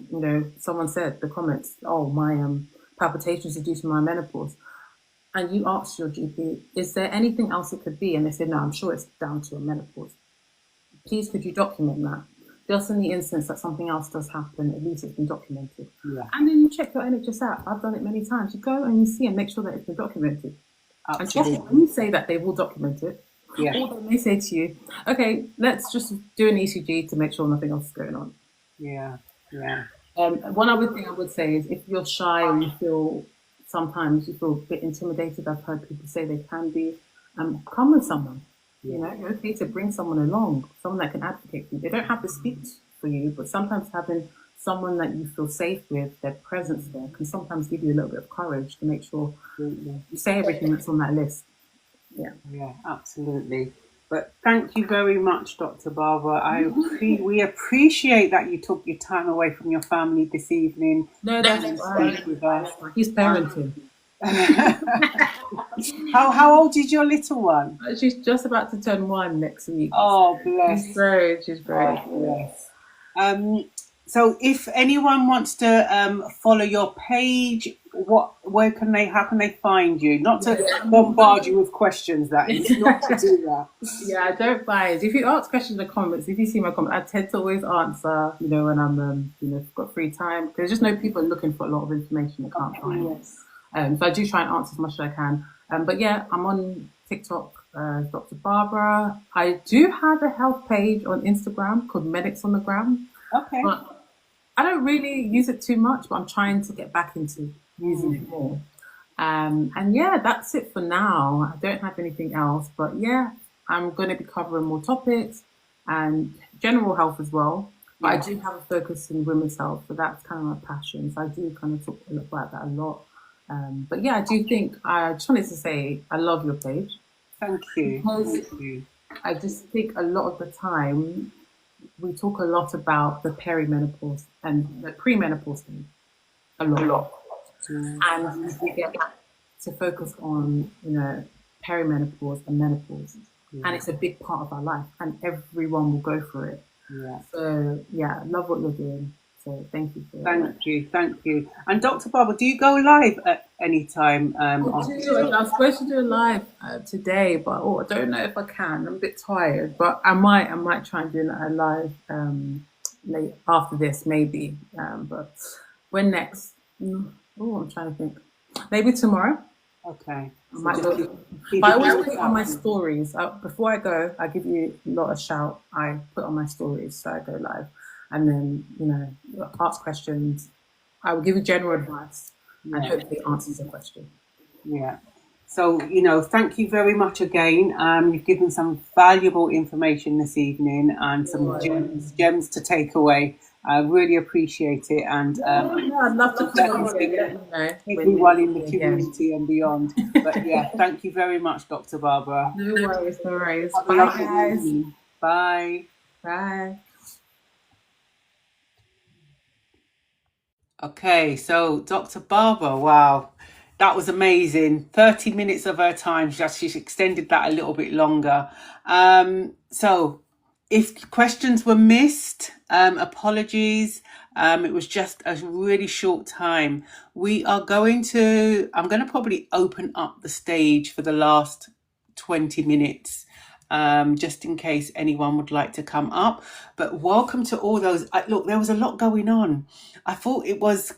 someone said, the comments, oh, my palpitations are due to my menopause, and you ask your GP, is there anything else it could be? And they said, no, I'm sure it's down to a menopause. Please, could you document that? Just in the instance that something else does happen, at least it's been documented. Yeah. And then you check your NHS app. I've done it many times. You go and you see and make sure that it's been documented. Absolutely. And when you say that they will document it, Yeah. or they may say to you, okay, let's just do an ECG to make sure nothing else is going on. Yeah. Yeah. One other thing I would say is if you're shy or sometimes you feel a bit intimidated, I've heard people say they can be, come with someone. Yeah. You're okay to bring someone along, someone that can advocate for you. They don't have to speak for you, but sometimes having someone that you feel safe with, their presence there, can sometimes give you a little bit of courage to make sure you say everything that's on that list. Yeah. Yeah, absolutely. But thank you very much, Dr. Barbara. We appreciate that you took your time away from your family this evening. No, that's fine. With us. He's parenting. How old is your little one? She's just about to turn 1 next week. Oh, bless. She's great. Oh, bless. So if anyone wants to follow your page, how can they find you? Not to bombard you with questions, that is not to do that. Yeah, don't mind. If you ask questions in the comments, if you see my comments, I tend to always answer, when I'm, got free time. Because I just know people are looking for a lot of information they can't find. Yes. So I do try and answer as much as I can. But yeah, I'm on TikTok, Dr. Barbara. I do have a health page on Instagram called Medics on the Gram. Okay. But I don't really use it too much, but I'm trying to get back into using it more. And yeah, that's it for now. I don't have anything else, but yeah, I'm going to be covering more topics and general health as well. But I do have a focus in women's health, so that's kind of my passion. So I do kind of talk about that a lot. But yeah, I just wanted to say I love your page. Thank you. Thank you. I just think a lot of the time we talk a lot about the perimenopause and the premenopause thing. A lot. And we get to focus on, perimenopause and menopause. And it's a big part of our life and everyone will go for it. Yeah. So yeah, I love what you're doing. So thank you for that. Thank you. And Dr. Barbara, do you go live at any time? I was supposed to do a live today, but I don't know if I can. I'm a bit tired, but I might try and do a live late after this, maybe. But when next? I'm trying to think. Maybe tomorrow. Okay. But I always put on my stories. Before I go, I give you a lot of shout. I put on my stories, so I go live. And then, ask questions. I will give you general advice and hopefully it answers a question. Yeah. So, thank you very much again. You've given some valuable information this evening and some gems to take away. I really appreciate it, and I'd love to come on again. Let me know everyone when in the you're again. community and beyond. But yeah, thank you very much, Dr. Barbara. No worries, no worries. Have a Bye, lovely guys. evening. Bye. Bye. Okay, so Dr. Barbara, wow, that was amazing. 30 minutes of her time. She's extended that a little bit longer. So if questions were missed, apologies. It was just a really short time. I'm going to probably open up the stage for the last 20 minutes. Just in case anyone would like to come up. But welcome to all those. Look, there was a lot going on. I thought it was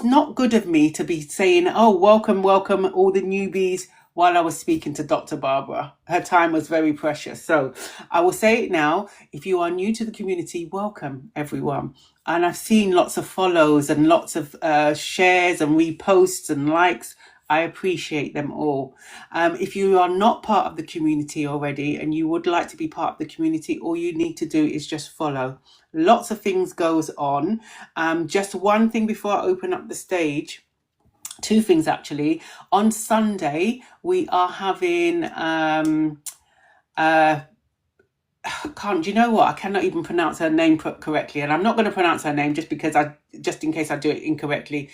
not good of me to be saying, "Oh, welcome, welcome, all the newbies," while I was speaking to Dr. Barbara. Her time was very precious. So I will say it now. If you are new to the community, welcome, everyone. And I've seen lots of follows and lots of shares and reposts and likes. I appreciate them all. If you are not part of the community already and you would like to be part of the community, all you need to do is just follow. Lots of things goes on. Just one thing before I open up the stage. Two things actually. On Sunday, we are having do you know what? I cannot even pronounce her name correctly, and I'm not going to pronounce her name just in case I do it incorrectly.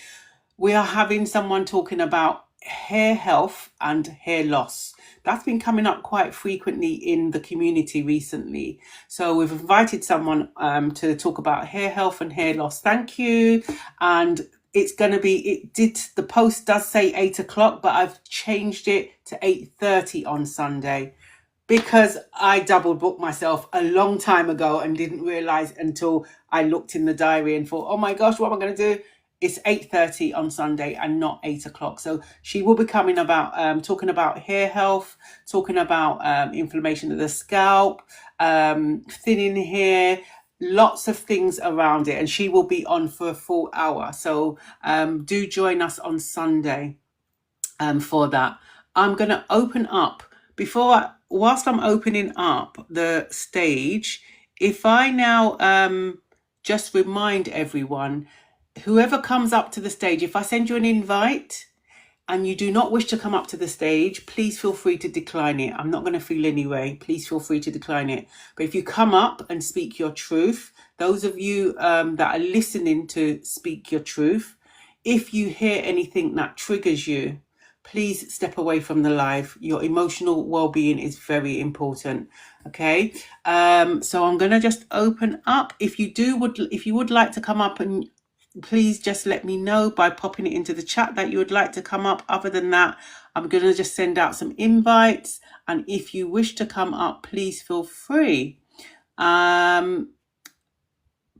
We are having someone talking about hair health and hair loss. That's been coming up quite frequently in the community recently. So we've invited someone to talk about hair health and hair loss. Thank you. And it's going to be, the post does say 8:00, but I've changed it to 8:30 on Sunday, because I double booked myself a long time ago and didn't realize until I looked in the diary and thought, oh my gosh, what am I going to do? It's 8:30 on Sunday and not 8:00. So she will be coming about talking about hair health, talking about inflammation of the scalp, thinning hair, lots of things around it. And she will be on for a full hour. So do join us on Sunday for that. I'm going to open up whilst I'm opening up the stage. If I now just remind everyone, whoever comes up to the stage, if I send you an invite and you do not wish to come up to the stage, please feel free to decline it. I'm not going to feel anyway. Please feel free to decline it. But if you come up and speak your truth, those of you that are listening to speak your truth, if you hear anything that triggers you, please step away from the live. Your emotional well-being is very important. Okay. So I'm going to just open up. If you would like to come up, and please just let me know by popping it into the chat that you would like to come up. Other than that, I'm going to just send out some invites. And if you wish to come up, please feel free. But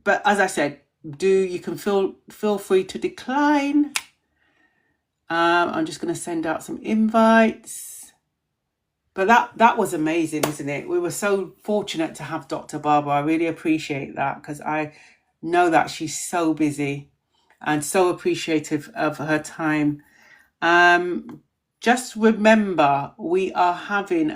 as I said, you can feel free to decline. I'm just going to send out some invites. But that was amazing, isn't it? We were so fortunate to have Dr. Barbara. I really appreciate that, because I know that she's so busy and so appreciative of her time. Just remember, we are having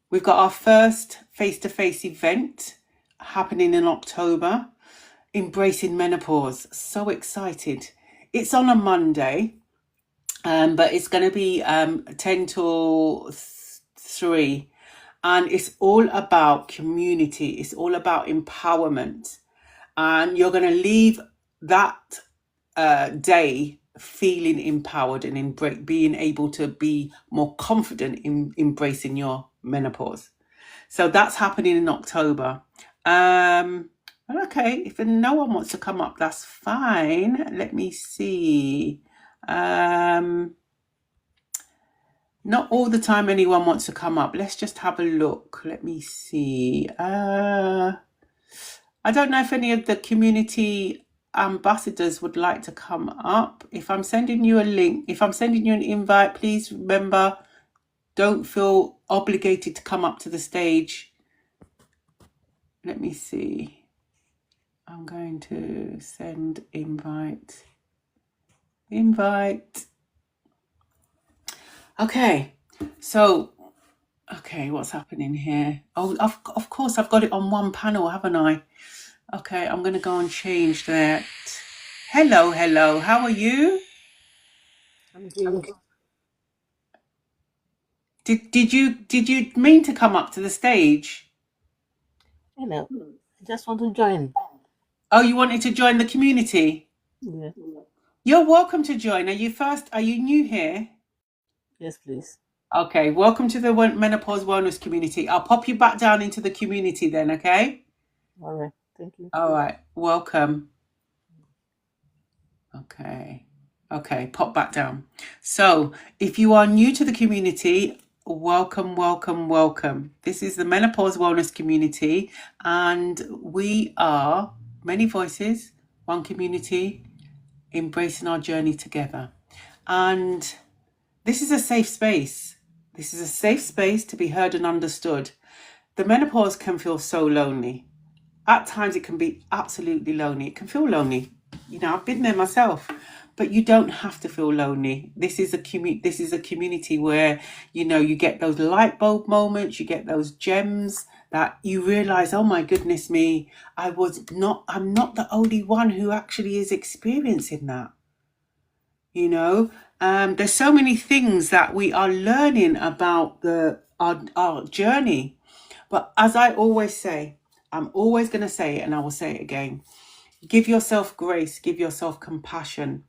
we've got our first face-to-face event happening in October, Embracing Menopause. So excited. It's on a Monday, but it's going to be 10 till 3. And it's all about community. It's all about empowerment. And you're going to leave that day feeling empowered and being able to be more confident in embracing your menopause. So that's happening in October. Okay, if no one wants to come up, that's fine. Let me see. Not all the time anyone wants to come up. Let's just have a look. Let me see. I don't know if any of the community ambassadors would like to come up. If I'm sending you a link, if I'm sending you an invite, please remember, don't feel obligated to come up to the stage. Let me see. I'm going to send invite. Okay, so, what's happening here? Oh, of course, I've got it on one panel, haven't I? Okay, I'm going to go and change that. Hello, hello. How are you? I'm good. Did you mean to come up to the stage? Hello. I just want to join. Oh, you wanted to join the community? Yeah. You're welcome to join. Are you new here? Yes, please. Okay, welcome to the menopause wellness community. I'll pop you back down into the community then, okay? All right. Thank you. All right, welcome. Okay, pop back down. So, if you are new to the community, welcome, welcome, welcome. This is the menopause wellness community, and we are many voices, one community, embracing our journey together. And this is a safe space. This is a safe space to be heard and understood. The menopause can feel so lonely. At times it can be absolutely lonely. It can feel lonely. I've been there myself. But you don't have to feel lonely. This is a community where, you get those light bulb moments, you get those gems that you realize, oh my goodness me, I'm not the only one who actually is experiencing that. There's so many things that we are learning about our journey. But as I always say, I'm always going to say it, and I will say it again. Give yourself grace, give yourself compassion.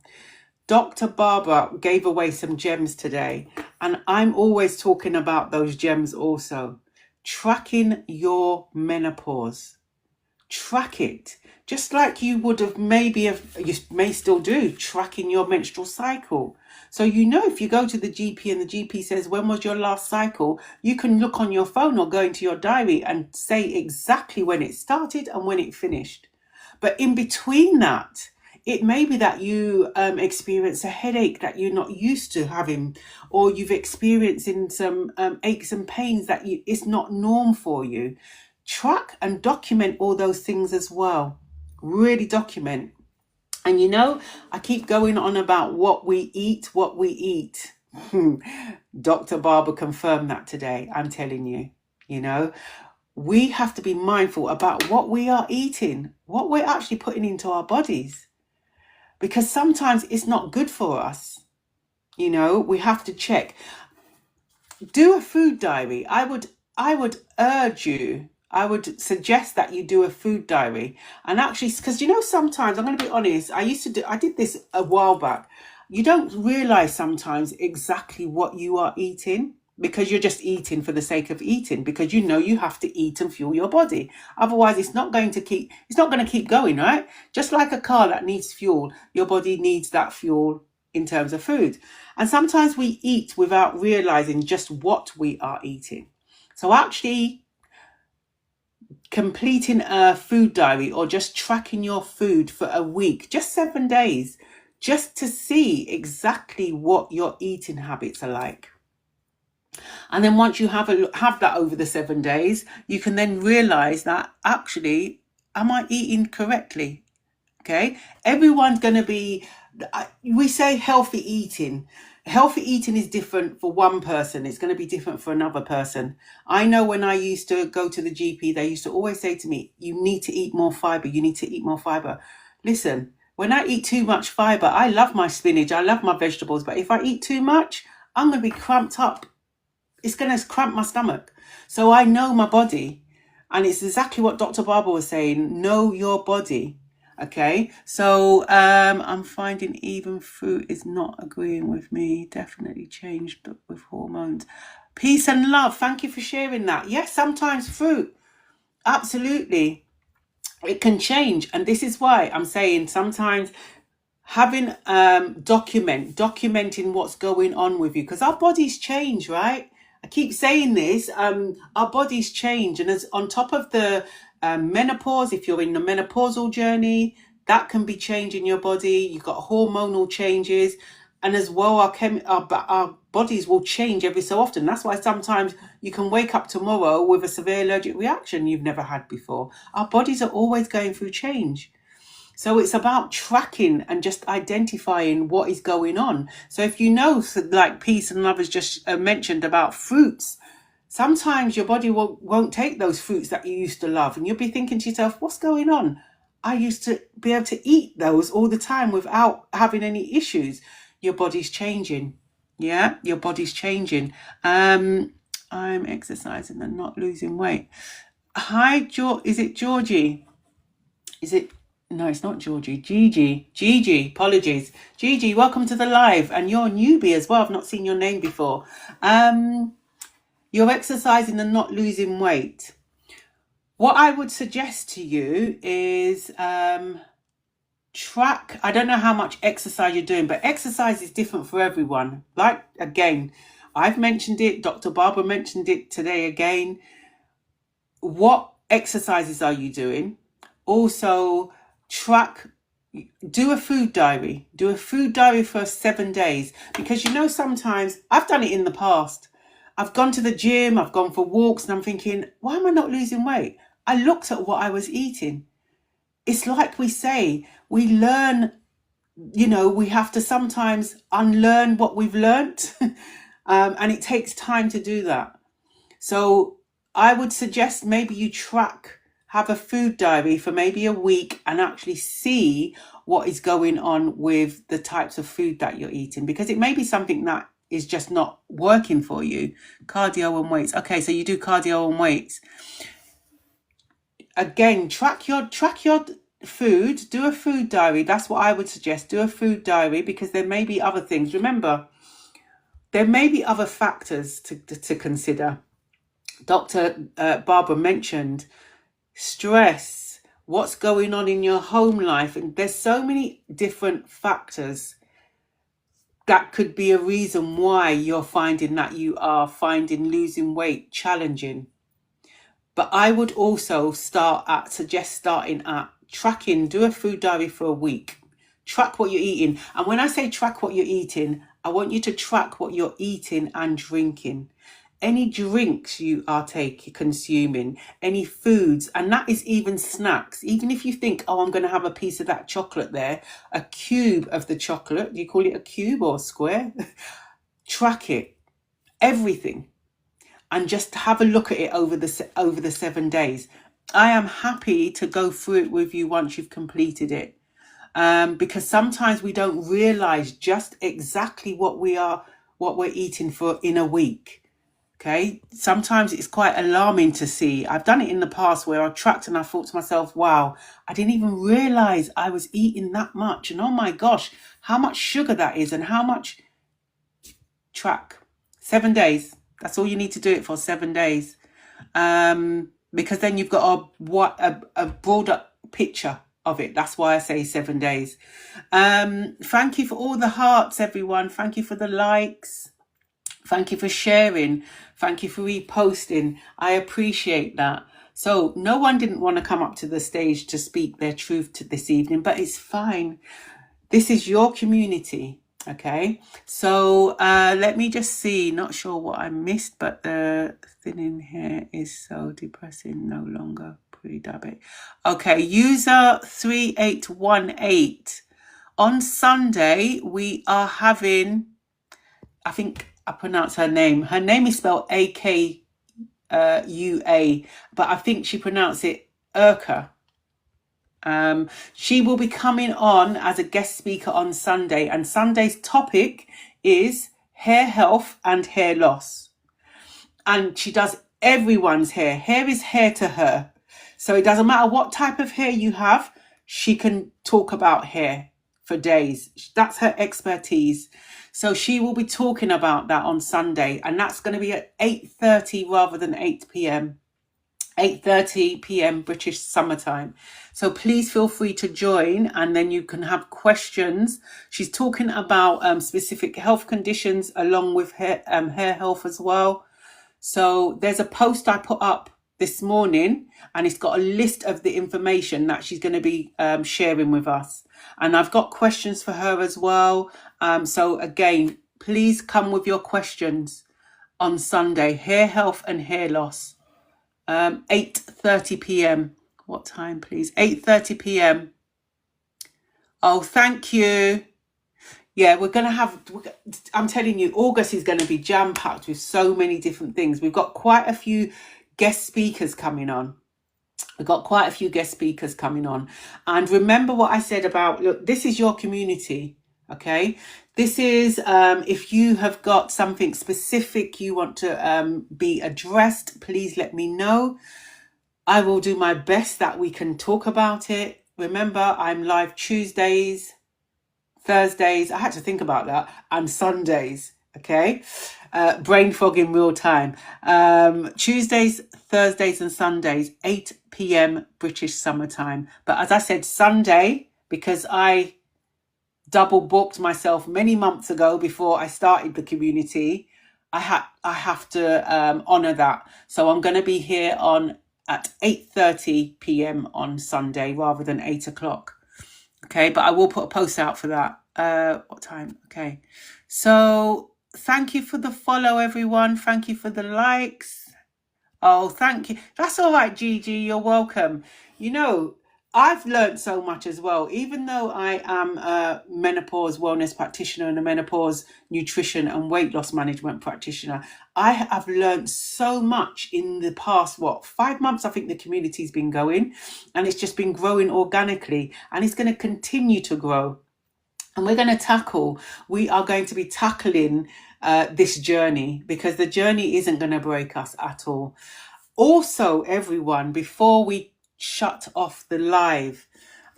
Dr. Barbara gave away some gems today, and I'm always talking about those gems also. Tracking your menopause. Track it. Just like you would have you may still do, tracking your menstrual cycle. So if you go to the GP and the GP says, when was your last cycle? You can look on your phone or go into your diary and say exactly when it started and when it finished. But in between that, it may be that you experience a headache that you're not used to having, or you've experienced some aches and pains that it's not norm for you. Track and document all those things as well. Really document. And I keep going on about what we eat. Dr. Barber confirmed that today. I'm telling you, we have to be mindful about what we are eating, what we're actually putting into our bodies, because sometimes it's not good for us. We have to check. Do a food diary. I would urge you, I would suggest that you do a food diary. And actually, because sometimes, I'm going to be honest, I did this a while back. You don't realize sometimes exactly what you are eating, because you're just eating for the sake of eating, because you have to eat and fuel your body. Otherwise, it's not going to keep going, right? Just like a car that needs fuel, your body needs that fuel in terms of food. And sometimes we eat without realizing just what we are eating. So actually completing a food diary, or just tracking your food for a week, just 7 days, just to see exactly what your eating habits are like. And then once you have that over the 7 days, you can then realize that actually, am I eating correctly? Okay, everyone's going to be, we say healthy eating. Healthy eating is different for one person. It's going to be different for another person. I know when I used to go to the GP, they used to always say to me, you need to eat more fiber. You need to eat more fiber. Listen, when I eat too much fiber, I love my spinach. I love my vegetables. But if I eat too much, I'm going to be cramped up. It's going to cramp my stomach. So I know my body. And it's exactly what Dr. Barber was saying. Know your body. Okay, so I'm finding even fruit is not agreeing with me. Definitely changed with hormones. Peace and love. Thank you for sharing that. Yes, sometimes fruit, absolutely, it can change. And this is why I'm saying sometimes having documenting what's going on with you, because our bodies change, right? I keep saying this, our bodies change. And as on top of the menopause, if you're in the menopausal journey, that can be changing your body. You've got hormonal changes. And as well, our bodies will change every so often. That's why sometimes you can wake up tomorrow with a severe allergic reaction you've never had before. Our bodies are always going through change. So it's about tracking and just identifying what is going on. So if like Peace and others just mentioned about fruits, sometimes your body won't take those fruits that you used to love. And you'll be thinking to yourself, what's going on? I used to be able to eat those all the time without having any issues. Your body's changing. Yeah, your body's changing. I'm exercising and not losing weight. Hi, is it Georgie? Is it? No, it's not Georgie. Gigi, apologies. Gigi, welcome to the live. And you're a newbie as well. I've not seen your name before. You're exercising and not losing weight. What I would suggest to you is track. I don't know how much exercise you're doing, but exercise is different for everyone. Like, again, I've mentioned it. Dr. Barbara mentioned it today again. What exercises are you doing? Also, do a food diary. Do a food diary for 7 days. Because sometimes, I've done it in the past. I've gone to the gym, I've gone for walks, and I'm thinking, why am I not losing weight? I looked at what I was eating. It's like we say, we learn, we have to sometimes unlearn what we've learnt. And it takes time to do that. So I would suggest maybe you have a food diary for maybe a week and actually see what is going on with the types of food that you're eating, because it may be something that is just not working for you. Cardio and weights. Okay, so you do cardio and weights. Again, track your food, do a food diary. That's what I would suggest. Do a food diary, because there may be other things. Remember, there may be other factors to consider. Dr. Barbara mentioned stress, what's going on in your home life, and there's so many different factors that could be a reason why you're finding that you are finding losing weight challenging. But I would also suggest starting at tracking. Do a food diary for a week. Track what you're eating. And when I say track what you're eating, I want you to track what you're eating and drinking. Any drinks you are consuming, any foods, and that is even snacks. Even if you think, I'm going to have a piece of that chocolate there, a cube of the chocolate, do you call it a cube or a square? Track it, everything, and just have a look at it over the 7 days. I am happy to go through it with you once you've completed it, because sometimes we don't realize just exactly what we're eating for in a week. Okay, sometimes it's quite alarming to see. I've done it in the past where I tracked and I thought to myself, wow, I didn't even realize I was eating that much. And oh my gosh, how much sugar that is, and how much. Track 7 days. That's all you need to do it for, 7 days. Because then you've got a broader picture of it. That's why I say 7 days. Thank you for all the hearts, everyone. Thank you for the likes. Thank you for sharing. Thank you for reposting. I appreciate that. So no one didn't want to come up to the stage to speak their truth this evening, but it's fine. This is your community. Okay. So let me just see. Not sure what I missed, but the thinning hair is so depressing. No longer pre-diabetic. Okay. User 3818. On Sunday, we are having, I think I pronounce her name. Her name is spelled Akua, but I think she pronounced it Urka. She will be coming on as a guest speaker on Sunday, and Sunday's topic is hair health and hair loss. And she does everyone's hair. Hair is hair to her. So it doesn't matter what type of hair you have, she can talk about hair for days. That's her expertise. So she will be talking about that on Sunday, and that's going to be at 8:30 rather than 8 p.m. 8:30 p.m. British summertime. So please feel free to join, and then you can have questions. She's talking about specific health conditions along with hair health as well. So there's a post I put up this morning, and it's got a list of the information that she's going to be sharing with us. And I've got questions for her as well. So again, please come with your questions on Sunday. Hair health and hair loss. 8:30 p.m. What time, please? 8:30 p.m. Oh, thank you. Yeah, I'm telling you, August is going to be jam-packed with so many different things. We've got quite a few guest speakers coming on. We've got quite a few guest speakers coming on. And remember what I said about, look, this is your community, okay? This is, if you have got something specific you want to be addressed, please let me know. I will do my best that we can talk about it. Remember, I'm live Tuesdays, Thursdays, I had to think about that, and Sundays, okay? Brain fog in real time. Tuesdays, Thursdays and Sundays, 8 p.m. British summertime. But as I said, Sunday, because I double booked myself many months ago before I started the community, I have to honour that. So I'm going to be here at 8:30 p.m. on Sunday rather than 8 o'clock. Okay, but I will put a post out for that. What time? Okay. So thank you for the follow, everyone. Thank you for the likes. Oh, thank you. That's all right, Gigi. You're welcome. You know, I've learned so much as well. Even though I am a menopause wellness practitioner and a menopause nutrition and weight loss management practitioner, I have learned so much in the past, 5 months, I think the community's been going, and it's just been growing organically, and it's going to continue to grow. And we are going to be tackling this journey, because the journey isn't going to break us at all. Also, everyone, before we shut off the live,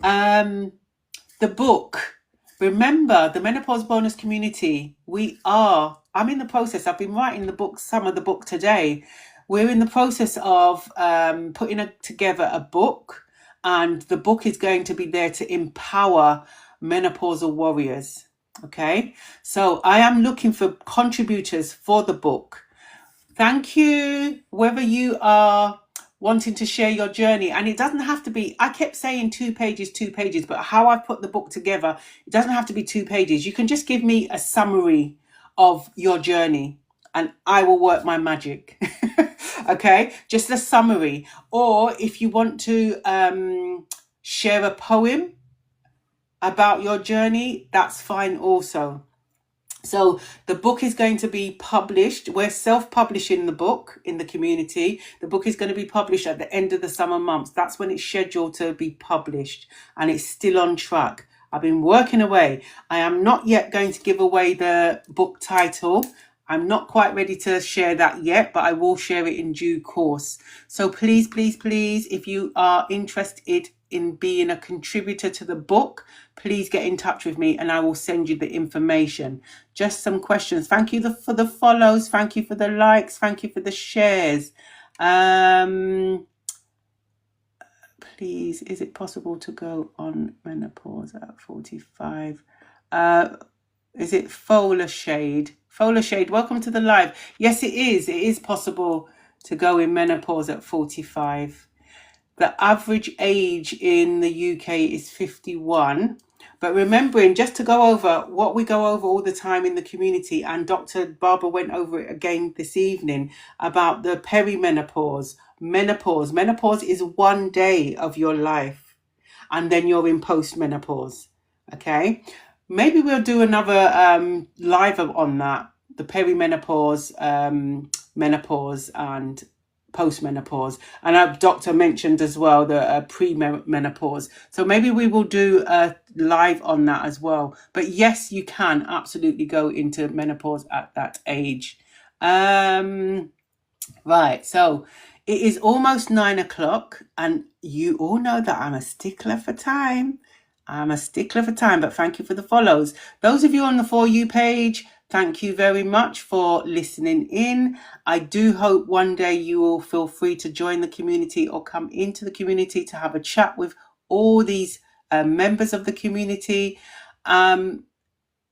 the book, remember, the Menopause Bonus Community, I'm in the process, I've been writing some of the book today. We're in the process of putting together a book, and the book is going to be there to empower menopausal warriors. Okay, so I am looking for contributors for the book. Thank you, whether you are wanting to share your journey, and it doesn't have to be, I kept saying 2 pages, but how I put the book together, it doesn't have to be 2 pages. You can just give me a summary of your journey and I will work my magic. Okay, just a summary. Or if you want to share a poem about your journey, that's fine also. So the book is going to be published. We're self-publishing the book in the community. The book is going to be published at the end of the summer months. That's when it's scheduled to be published, and it's still on track. I've been working away. I am not yet going to give away the book title. I'm not quite ready to share that yet, but I will share it in due course. So please, please, please, if you are interested in being a contributor to the book, please get in touch with me and I will send you the information. Just some questions. Thank you for the follows. Thank you for the likes. Thank you for the shares. Please, is it possible to go on menopause at 45? Is it Fowler Shade? Fowler Shade, welcome to the live. Yes, it is. It is possible to go in menopause at 45. The average age in the UK is 51. But remembering, just to go over what we go over all the time in the community, and Dr. Barbara went over it again this evening, about the perimenopause, menopause. Menopause is 1 day of your life, and then you're in postmenopause. Okay, maybe we'll do another live on that, the perimenopause, menopause, and postmenopause. And our doctor mentioned as well the premenopause. So maybe we will do a live on that as well. But yes, you can absolutely go into menopause at that age. Right, so it is almost 9 o'clock, and you all know that I'm a stickler for time. But thank you for the follows. Those of you on the For You page, thank you very much for listening in. I do hope one day you will feel free to join the community or come into the community to have a chat with all these members of the community.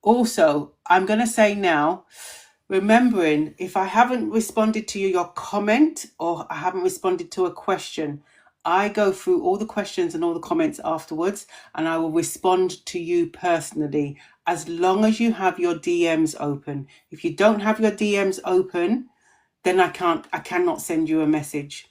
Also, I'm going to say now, remembering, if I haven't responded to your comment or I haven't responded to a question, I go through all the questions and all the comments afterwards, and I will respond to you personally, as long as you have your DMs open. If you don't have your DMs open, then I cannot send you a message.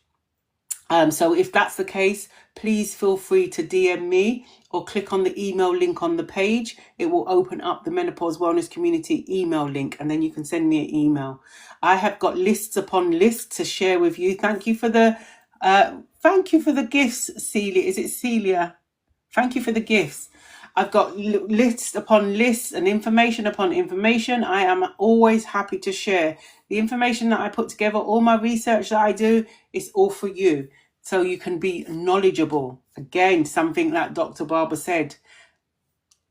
So if that's the case, please feel free to DM me or click on the email link on the page. It will open up the Menopause Wellness Community email link, and then you can send me an email. I have got lists upon lists to share with you. Thank you for the Thank you for the gifts, Celia. Is it Celia? Thank you for the gifts. I've got lists upon lists and information upon information. I am always happy to share the information that I put together. All my research that I do is all for you, so you can be knowledgeable. Again, something that Dr. Barber said.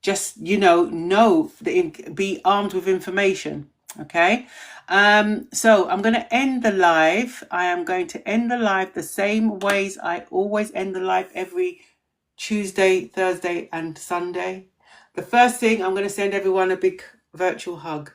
Just, be armed with information. Okay. So I'm going to end the live. I am going to end the live the same ways I always end the live every Tuesday, Thursday, and Sunday. The first thing, I'm going to send everyone a big virtual hug.